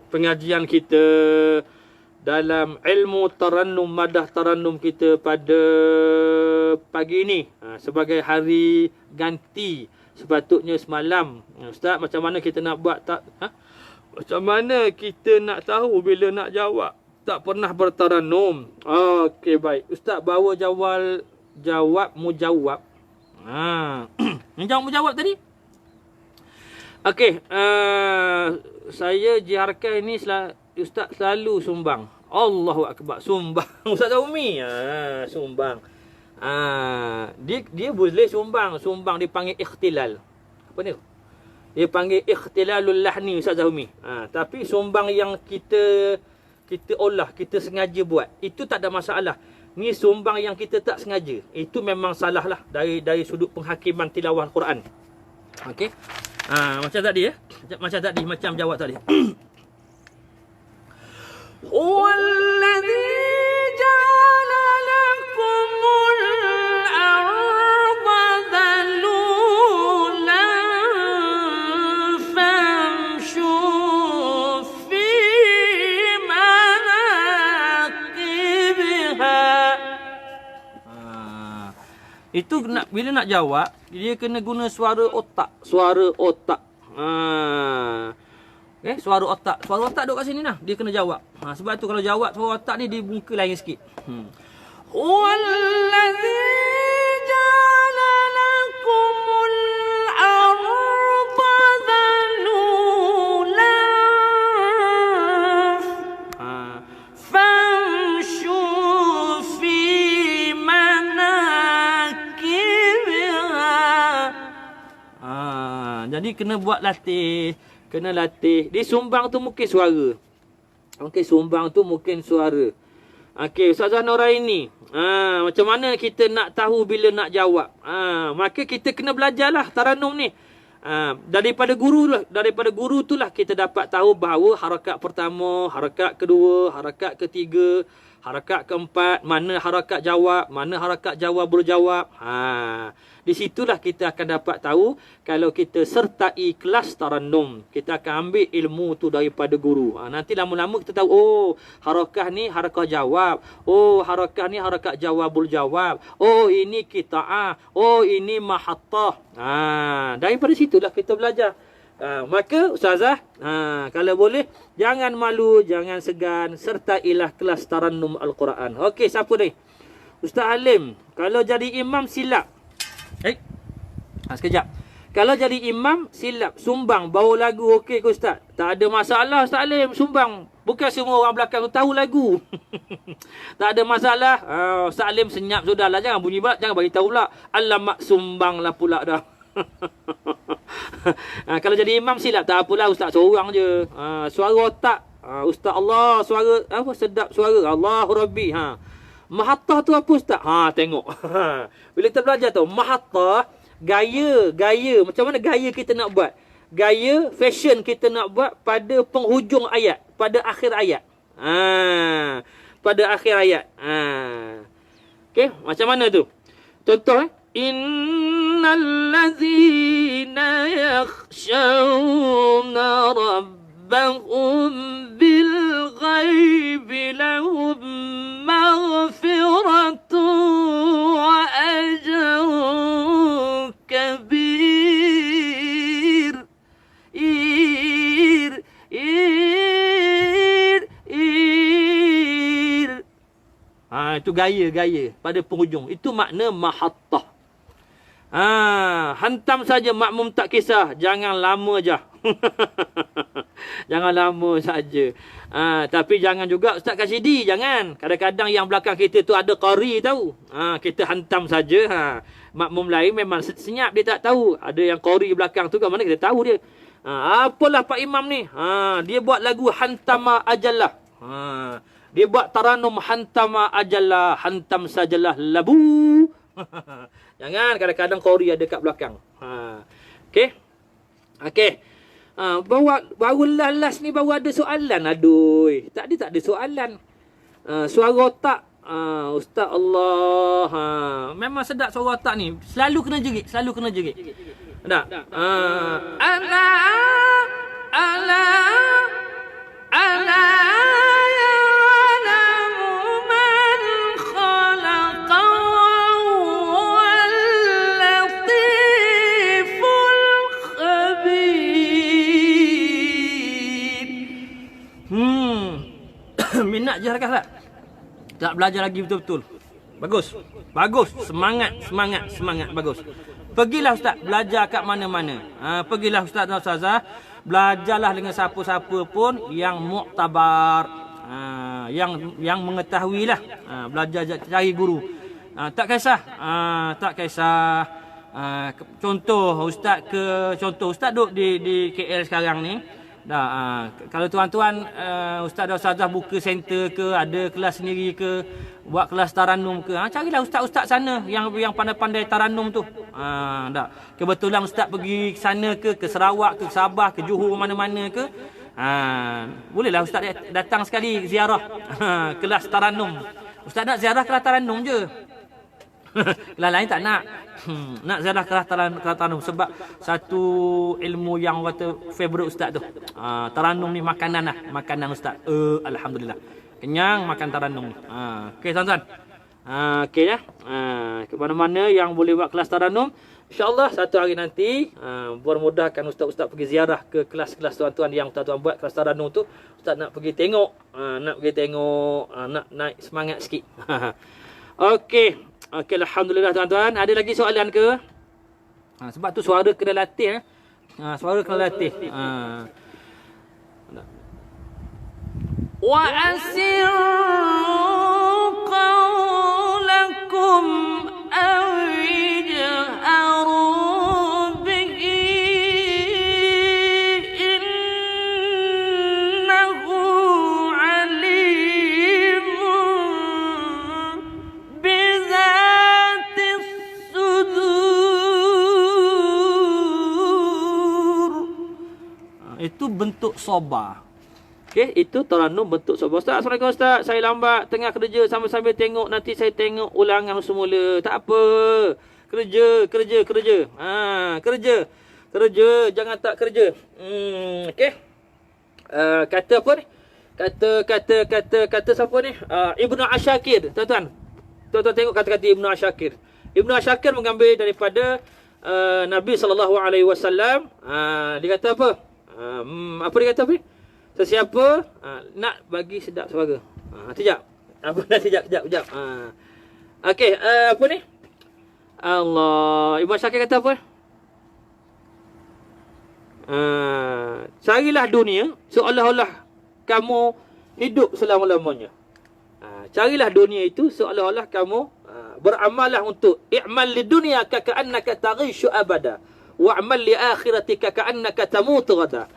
Pengajian kita dalam ilmu tarannum, madah tarannum kita pada pagi ini sebagai hari ganti. Sepatutnya semalam, Ustaz, macam mana kita nak buat tak? Macam mana kita nak tahu bila nak jawab? Tak pernah bertarannum. Okey, baik. Ustaz bawa jawab mujawab. Jawab mujawab tadi. Okey, saya jiharkan ini Ustaz selalu sumbang. Allahu akbar, sumbang. Ustaz Umi, sumbang. Dia boleh sumbang dipanggil ikhtilal. Apa ni? Dia panggil ikhtilalul lahni, Ustaz Umi. Tapi sumbang yang kita olah, kita sengaja buat, itu tak ada masalah. Ni sumbang yang kita tak sengaja, itu memang salah lah dari sudut penghakiman tilawah Al-Quran. Okey. Macam tadi macam jawab tadi. Huwallazi ja'ala lakumul arda dhalulan famshu fi manaqibiha. Itu bila nak jawab, dia kena guna suara otak. Suara otak. Suara otak duduk kat sini lah. Dia kena jawab. Sebab tu kalau jawab suara otak ni, dia muka lain sikit. Huwallazi ja'ala lakumul arda dhalulan famshu fi manaqibiha. Jadi kena buat latih. Kena latih. Dia sumbang tu mungkin suara. Okey, sumbang tu mungkin suara. Okey, Ustazah Nuraini. Macam mana kita nak tahu bila nak jawab? Maka kita kena belajarlah tarannum ni. Daripada guru tu lah kita dapat tahu bahawa harakat pertama, harakat kedua, harakat ketiga, harakat keempat, mana harakat jawab, mana harakat jawab berjawab. Di situlah kita akan dapat tahu kalau kita sertai kelas tarannum. Kita akan ambil ilmu tu daripada guru. Nanti lama-lama kita tahu, harakah ni harakah jawab. Harakah ni harakat jawabul jawab. Ini qita'ah. Ini mahattah. Daripada situlah kita belajar. Maka Ustazah, kalau boleh, jangan malu, jangan segan, sertailah kelas tarannum Al-Quran. Okey, siapa ni? Ustaz Halim, kalau jadi imam silap. Sekejap. Kalau jadi imam silap, sumbang, bawa lagu, okey ke Ustaz? Tak ada masalah Ustaz Halim, sumbang. Bukan semua orang belakang tu tahu lagu. Tak ada masalah. Ustaz Halim senyap sudahlah, jangan bunyi pula, jangan bagi tahu pula. Alamak, sumbang lah pula dah. Kalau jadi imam silap, tak apalah Ustaz seorang je. Suara otak, Ustaz Allah, suara apa sedap suara Allahu Rabbi. Mahattah tu apa Ustaz? Tengok. Bila kita belajar tu, mahattah, gaya, macam mana gaya kita nak buat? Gaya fashion kita nak buat pada penghujung ayat, pada akhir ayat. Pada akhir ayat. Okey, macam mana tu? Contoh innal ladzina yakhshawna rabbahum bil ghaibi lahum maghfiratun wa ajrun kabir. Itu gaya pada penghujung. Itu makna mahattah. Hantam saja makmum tak kisah, jangan lama je. Jangan lama saja. Tapi jangan juga Ustaz Kasidi, jangan. Kadang-kadang yang belakang kita tu ada qari tahu. Kita hantam saja. Makmum lain memang senyap, dia tak tahu. Ada yang qari belakang tu kan, mana kita tahu dia. Apalah Pak Imam ni? Dia buat lagu Hantama Ajallah. Dia buat taranum Hantama Ajallah, hantam sajalah labu. Jangan, kadang-kadang qari ada kat belakang. Okey. Okey. Baru last ni baru ada soalan. Aduh, tak ada soalan. Suara otak. Ustaz Allah. Memang sedap suara otak ni. Selalu kena jerit. Tak? Ala ya'lamu man khalaqa wa huwal latiful khabir. Minat je Harkas tak? Tak belajar lagi betul-betul. Bagus. Semangat. Bagus. Pergilah Ustaz, belajar kat mana-mana. Pergilah Ustaz dan Ustazah, belajarlah dengan siapa-siapa pun yang muktabar. Yang mengetahuilah. Belajar cari guru. Tak kisah. Contoh Ustaz duduk di KL sekarang ni. Kalau tuan-tuan ustaz dan ustazah buka center ke, ada kelas sendiri ke, buat kelas taranum ke, carilah ustaz-ustaz sana yang pandai-pandai taranum tu. Kebetulan ustaz pergi sana ke Sarawak, ke Sabah, ke Johor, mana-mana ke, bolehlah ustaz datang sekali ziarah kelas taranum. Ustaz nak ziarah kelas taranum je. Kelas lain tak nak. Nak ziarah kelas taranum sebab satu ilmu yang kata favorite ustaz tu. Taranum ni makanan ustaz. Alhamdulillah. Kenyang makan taranum ni. Okey tuan-tuan. Okey ya. Ke mana-mana yang boleh buat kelas taranum, insya-Allah satu hari nanti bermudahkan ustaz-ustaz pergi ziarah ke kelas-kelas tuan-tuan yang tuan-tuan buat kelas taranum tu. Ustaz nak pergi tengok, nak naik semangat sikit. Okey. Okey, alhamdulillah tuan-tuan. Ada lagi soalan ke? Sebab tu suara kena latih. Suara kena latih. Wa asirru qawlakum aw ijharu bihi innahu alimun bizatis sudur. Itu bentuk sabar. Okey, itu taranum bentuk sabar. Ustaz, Assalamualaikum Ustaz. Saya lambat tengah kerja sambil-sambil tengok, nanti saya tengok ulangan semula. Tak apa. Kerja. Kerja, jangan tak kerja. Okey. Kata apa ni? Kata siapa ni? Ibnu Asyakir, tuan-tuan. Tuan-tuan tengok kata-kata Ibnu Asyakir. Ibnu Asyakir mengambil daripada Nabi SAW. Dia kata apa? Apa dia kata apa ni? Sesiapa nak bagi sedap suara. Sekejap. Sekejap. Okey, apa ni? Allah. Ibnu Syakir kata apa? Carilah dunia seolah-olah kamu hidup selama-lamanya. Carilah dunia itu seolah-olah kamu beramallah untuk i'mal lid dunya ka'annaka taghishu abada wa'mal li akhiratika ka'annaka tamutu ghada.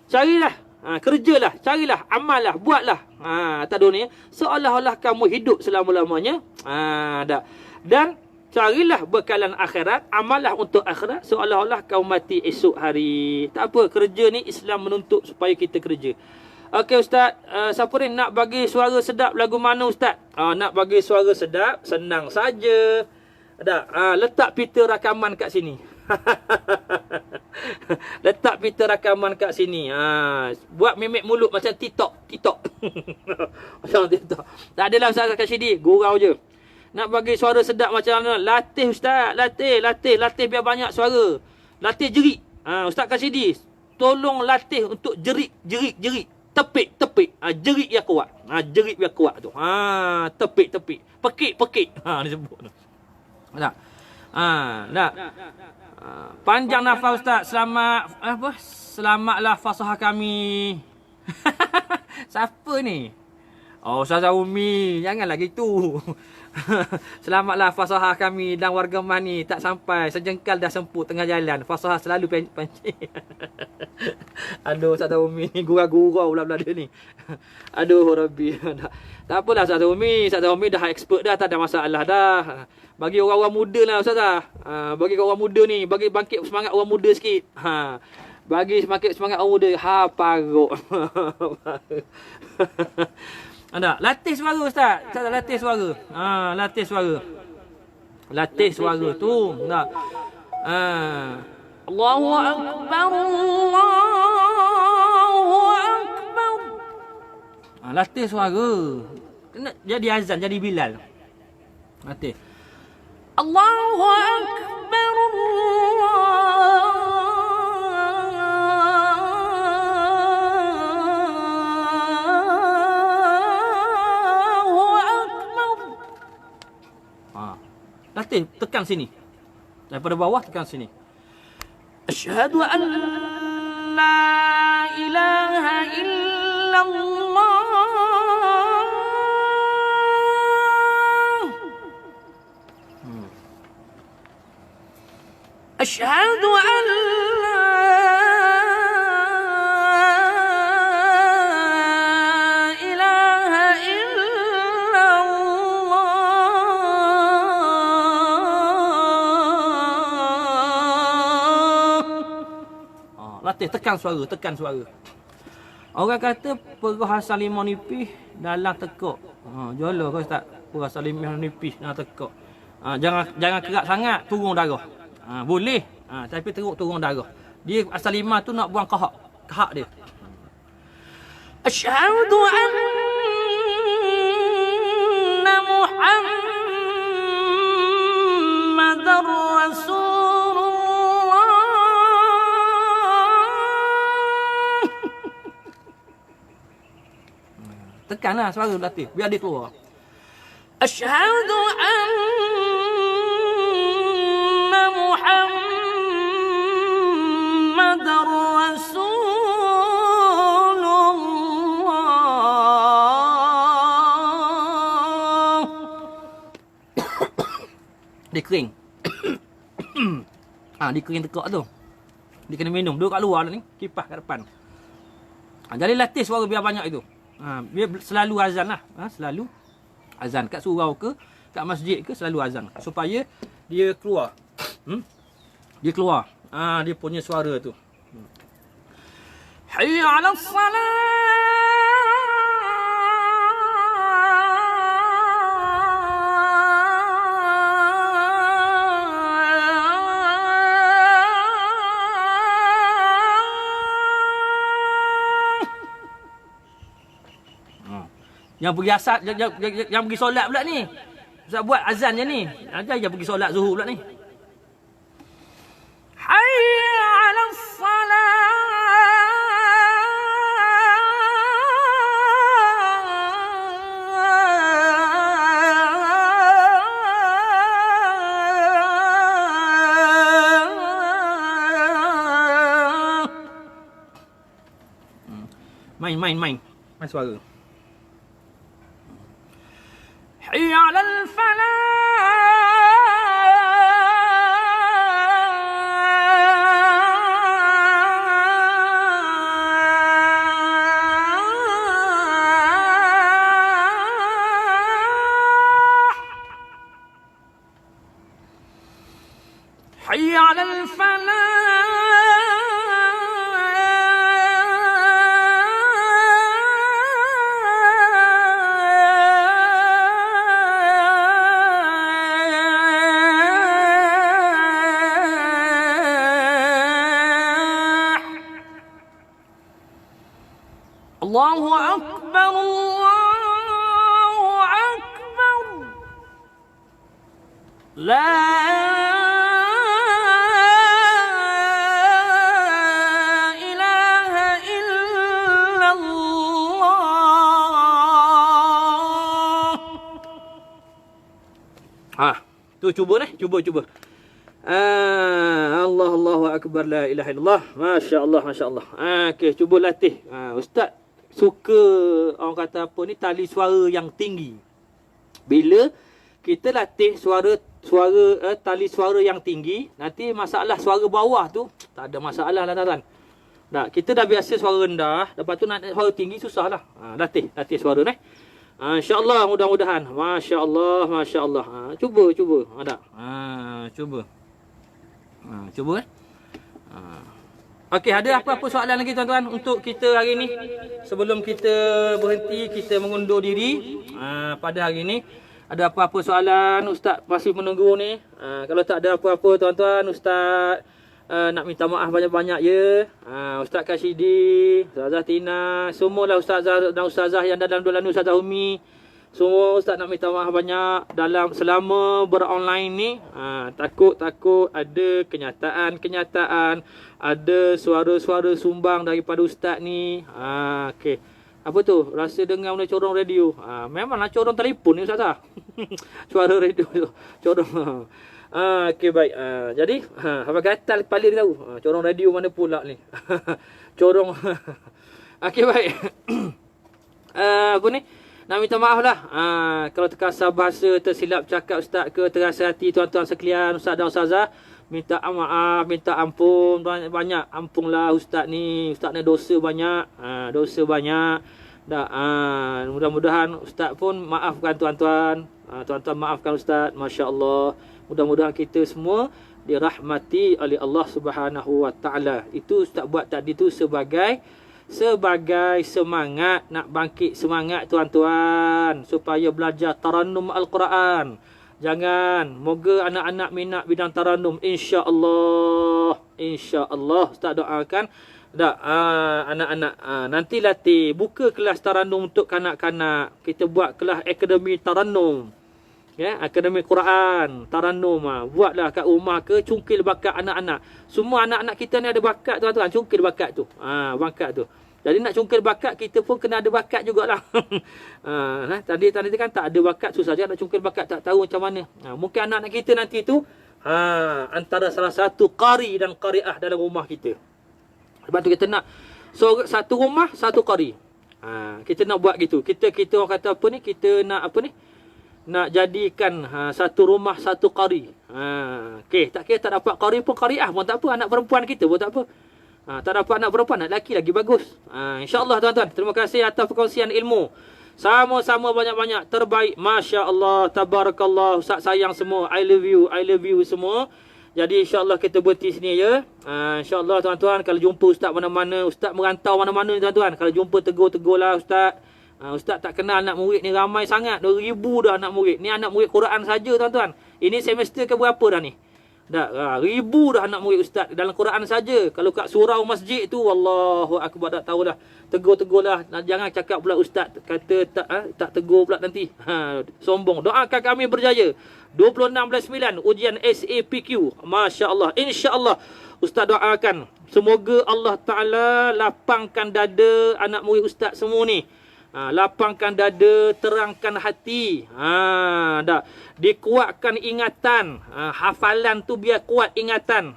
Carilah, kerjalah, carilah, amallah, buatlah atas dunia seolah-olah kamu hidup selama-lamanya. Dan carilah bekalan akhirat, amallah untuk akhirat seolah-olah kamu mati esok hari. Tak apa, kerja ni Islam menuntut supaya kita kerja. Okey Ustaz, siapa ni nak bagi suara sedap lagu mana Ustaz? Nak bagi suara sedap, senang saja. Letak pita rakaman kat sini. Letak pita rakaman kat sini. Buat memek mulut macam TikTok. Macam TikTok. Tak adalah Ustaz Kashidi, gurau je. Nak bagi suara sedap macam mana? Latih Ustaz, latih biar banyak suara. Latih jerit. Ustaz Kashidi, tolong latih untuk jerit. Tepik. Jerit yang kuat. Jerit yang kuat tu. Tepik. Pekik. Dia sebut tu. Tak. Panjang nafas Ustaz. Selamatlah fasahah kami. Siapa ni? Oh, Ustazah Umi, janganlah gitu. Selamatlah fasahah kami dan warga Mani tak sampai sejengkal dah semput tengah jalan. Fasahah selalu pancing. Aduh, Ustazah Umi ni gurau-gurau pula dia ni. Aduh, Rabbi. Tak apalah Ustazah Umi dah expert dah, tak ada masalah dah. Bagi orang-orang muda lah Ustazah. Bagi orang muda ni, bagi bangkit semangat orang muda sikit. Bagi semakin semangat orang muda. Paruk. Ada latih suara Ustaz. Ustaz latih suara. Latih suara. Latih suara tu. Enggak. Allahu akbar. Allahu akbar. Latih suara. Kena jadi azan, jadi Bilal. Latih. Allahu akbar. Latih, tekan sini. Daripada bawah tekan sini. Asyhadu an la ilaha illallah. Asyhadu an la ilaha illallah. Latih, tekan suara. Orang kata perah salimah nipis dalam tekak. Jolo kau Ustaz, perah salimah nipis dalam tekak. Jangan kerak sangat, turun darah. Boleh, tapi turun darah. Dia asal lima tu nak buang kahak dia. Asyhadu anna Muhammadar Rasulullah. Tekanlah suara latih biar dia keluar. Asyhadu anna Muhammadar Rasulullah. Dia kering. Dia kering tekak tu. Dia kena minum. Duduk kat luar ni, kipas kat depan. Jadi latih suara biar banyak itu. Biar selalu azan lah. Selalu azan kat surau ke, kat masjid ke, selalu azan. Supaya dia keluar. Dia keluar. Dia punya suara tu. Hayya 'alas salat. Yang pergi asar, yang pergi solat pula ni. Ustaz buat azan je ni. Jangan pergi solat zuhur pula ni. Hayya 'alas salat. Main suara. حي على الفلاح حي على الله أكبر الله أكبر لا إله إلا الله. Tu cuba. Allah Allahu akbar, la ilaha illallah. Masya-Allah, masya-Allah. Okey, cuba latih. Ustaz suka orang kata apa ni, tali suara yang tinggi. Bila kita latih tali suara yang tinggi, nanti masalah suara bawah tu tak ada masalah lah tuan-tuan. Tak, kita dah biasa suara rendah, lepas tu nak suara tinggi susahlah. Latih suara ni. InsyaAllah, mudah-mudahan. Masya-Allah, masya-Allah. Cuba. Ada. Cuba. Cuba. Okey, ada apa-apa soalan lagi tuan-tuan untuk kita hari ni? Sebelum kita berhenti, kita mengundur diri pada hari ni. Ada apa-apa soalan? Ustaz masih menunggu ni. Kalau tak ada apa-apa tuan-tuan, Ustaz nak minta maaf banyak-banyak ya. Ustaz Kashidi, Ustazah Tina, semualah ustazah dan ustazah yang dalam Dulanu Ustazah Umi. Semua Ustaz nak minta maaf banyak selama beronline ni. Takut ada kenyataan, ada suara-suara sumbang daripada Ustaz ni. Okey. Apa tu? Rasa dengar benda corong radio. Memanglah corong telefon ni Ustazah. Suara radio tu. Corong. Okey, baik. Jadi, apa kata kepala dia tahu. Corong radio mana pula ni? Corong. Okey, baik. Apa ni? Nak minta maaf lah. Kalau terkasar bahasa, tersilap cakap Ustaz ke, terasa hati tuan-tuan sekalian, Ustaz dan Ustazah, minta maaf, minta ampun banyak. Ampunlah Ustaz ni dosa banyak. Dosa banyak. Mudah-mudahan Ustaz pun maafkan tuan-tuan. Tuan-tuan maafkan Ustaz. Masya-Allah. Mudah-mudahan kita semua dirahmati oleh Allah Subhanahu Wa Taala. Itu Ustaz buat tadi tu sebagai semangat, nak bangkit semangat tuan-tuan supaya belajar tarannum Al-Quran. Jangan, moga anak-anak minat bidang tarannum, insya-Allah. Ustaz doakan anak-anak nanti latih, buka kelas tarannum untuk kanak-kanak. Kita buat kelas akademi tarannum. Ya, akademi Quran, tarannum. Buatlah kat rumah ke, cungkil bakat anak-anak. Semua anak-anak kita ni ada bakat tuan-tuan, cungkil bakat tu. Bakat tu. Jadi nak cungkil bakat, kita pun kena ada bakat jugalah. Tadi kan tak ada bakat, susah je nak cungkil bakat, tak tahu macam mana. Mungkin anak-anak kita nanti tu antara salah satu qari dan qari'ah dalam rumah kita. Sebab tu kita nak satu rumah, satu qari. Kita nak buat gitu. Kita orang kata apa ni? Kita nak apa ni? Nak jadikan satu rumah, satu qari. Okey, tak kira tak dapat qari pun qari'ah pun tak apa. Anak perempuan kita pun tak apa. Tak dapat anak perempuan, anak lelaki lagi bagus. InsyaAllah tuan-tuan. Terima kasih atas perkongsian ilmu. Sama-sama banyak-banyak. Terbaik. Masya Allah. Tabarakallah. Ustaz sayang semua. I love you semua. Jadi insyaAllah kita berhenti sini ya. InsyaAllah tuan-tuan. Kalau jumpa Ustaz mana-mana. Ustaz merantau mana-mana ni tuan-tuan. Kalau jumpa tegur lah Ustaz. Ustaz tak kenal anak murid ni ramai sangat. 2,000 dah anak murid. Ni anak murid Quran saja tuan-tuan. Ini semester ke berapa dah ni? Dah 1,000 dah anak murid Ustaz dalam Quran saja. Kalau kat surau masjid tu, Wallahu Akbar, tak tahulah. Tegur-tegurlah. Jangan cakap pula Ustaz kata tak tegur pula nanti. Sombong. Doakan kami berjaya. 26/9 ujian SAPQ. Masya Allah. InsyaAllah Ustaz doakan. Semoga Allah Ta'ala lapangkan dada anak murid Ustaz semua ni. Lapangkan dada, terangkan hati. Dikuatkan ingatan. Hafalan tu biar kuat ingatan.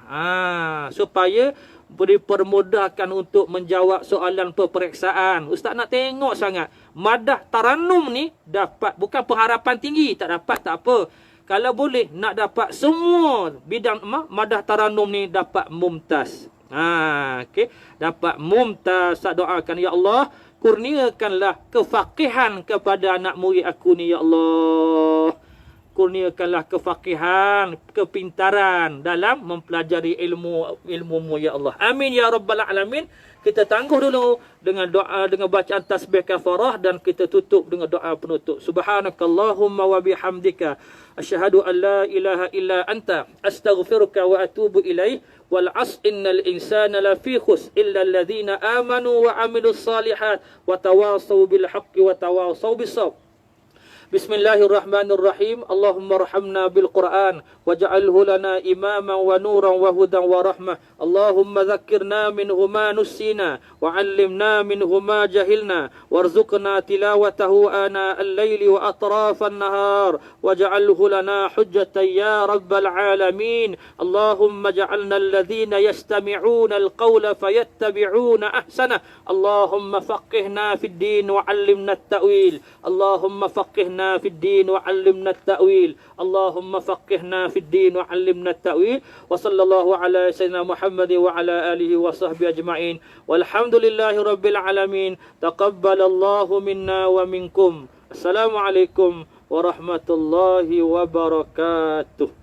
Supaya dipermudahkan untuk menjawab soalan peperiksaan. Ustaz nak tengok sangat. Madah tarannum ni dapat, bukan pengharapan tinggi. Tak dapat, tak apa. Kalau boleh nak dapat semua bidang madah tarannum ni dapat mumtaz. Okay. Dapat mumtaz. Ustaz doakan, ya Allah, kurniakanlah kefaqihan kepada anak murid aku ni, ya Allah. Kurniakanlah kefaqihan, kepintaran dalam mempelajari ilmu-mu, ya Allah. Amin ya rabbal alamin. Kita tangguh dulu dengan doa, dengan bacaan tasbih kafarah, dan kita tutup dengan doa penutup. Subhanakallahumma wa bihamdika asyhadu an la ilaha illa anta astaghfiruka wa atubu ilaih. Wal 'asr innal insana lafi khusr illa alladhina amanu wa 'amilus salihat wa tawasaw bil haqqi wa tawasaw bis sabr. Bismillahirrahmanirrahim. Allahumma arhamna bil Qur'an waj'alhu lana imaman wa nuran wa hudan wa rahmah. Allahumma dhakkirna minhu ma nussina wa 'allimna minhu ma jahilna warzuqna tilawatahu ana al-laili wa atrafan nahar waj'alhu lana hujjatan ya rabbal alamin. Allahumma ja'alna alladhina yastami'una al-qawla fayattabi'una ahsana. Allahumma faqihna fid din wa 'allimna at-ta'wil. Allahumma faqihna في الدين وعلمنا التأويل. اللهم فقهنا في الدين وعلمنا التأويل. وصلى الله على سيدنا محمد وعلى آله وصحبه أجمعين والحمد لله رب العالمين. تقبل الله منا ومنكم. السلام عليكم ورحمة الله وبركاته.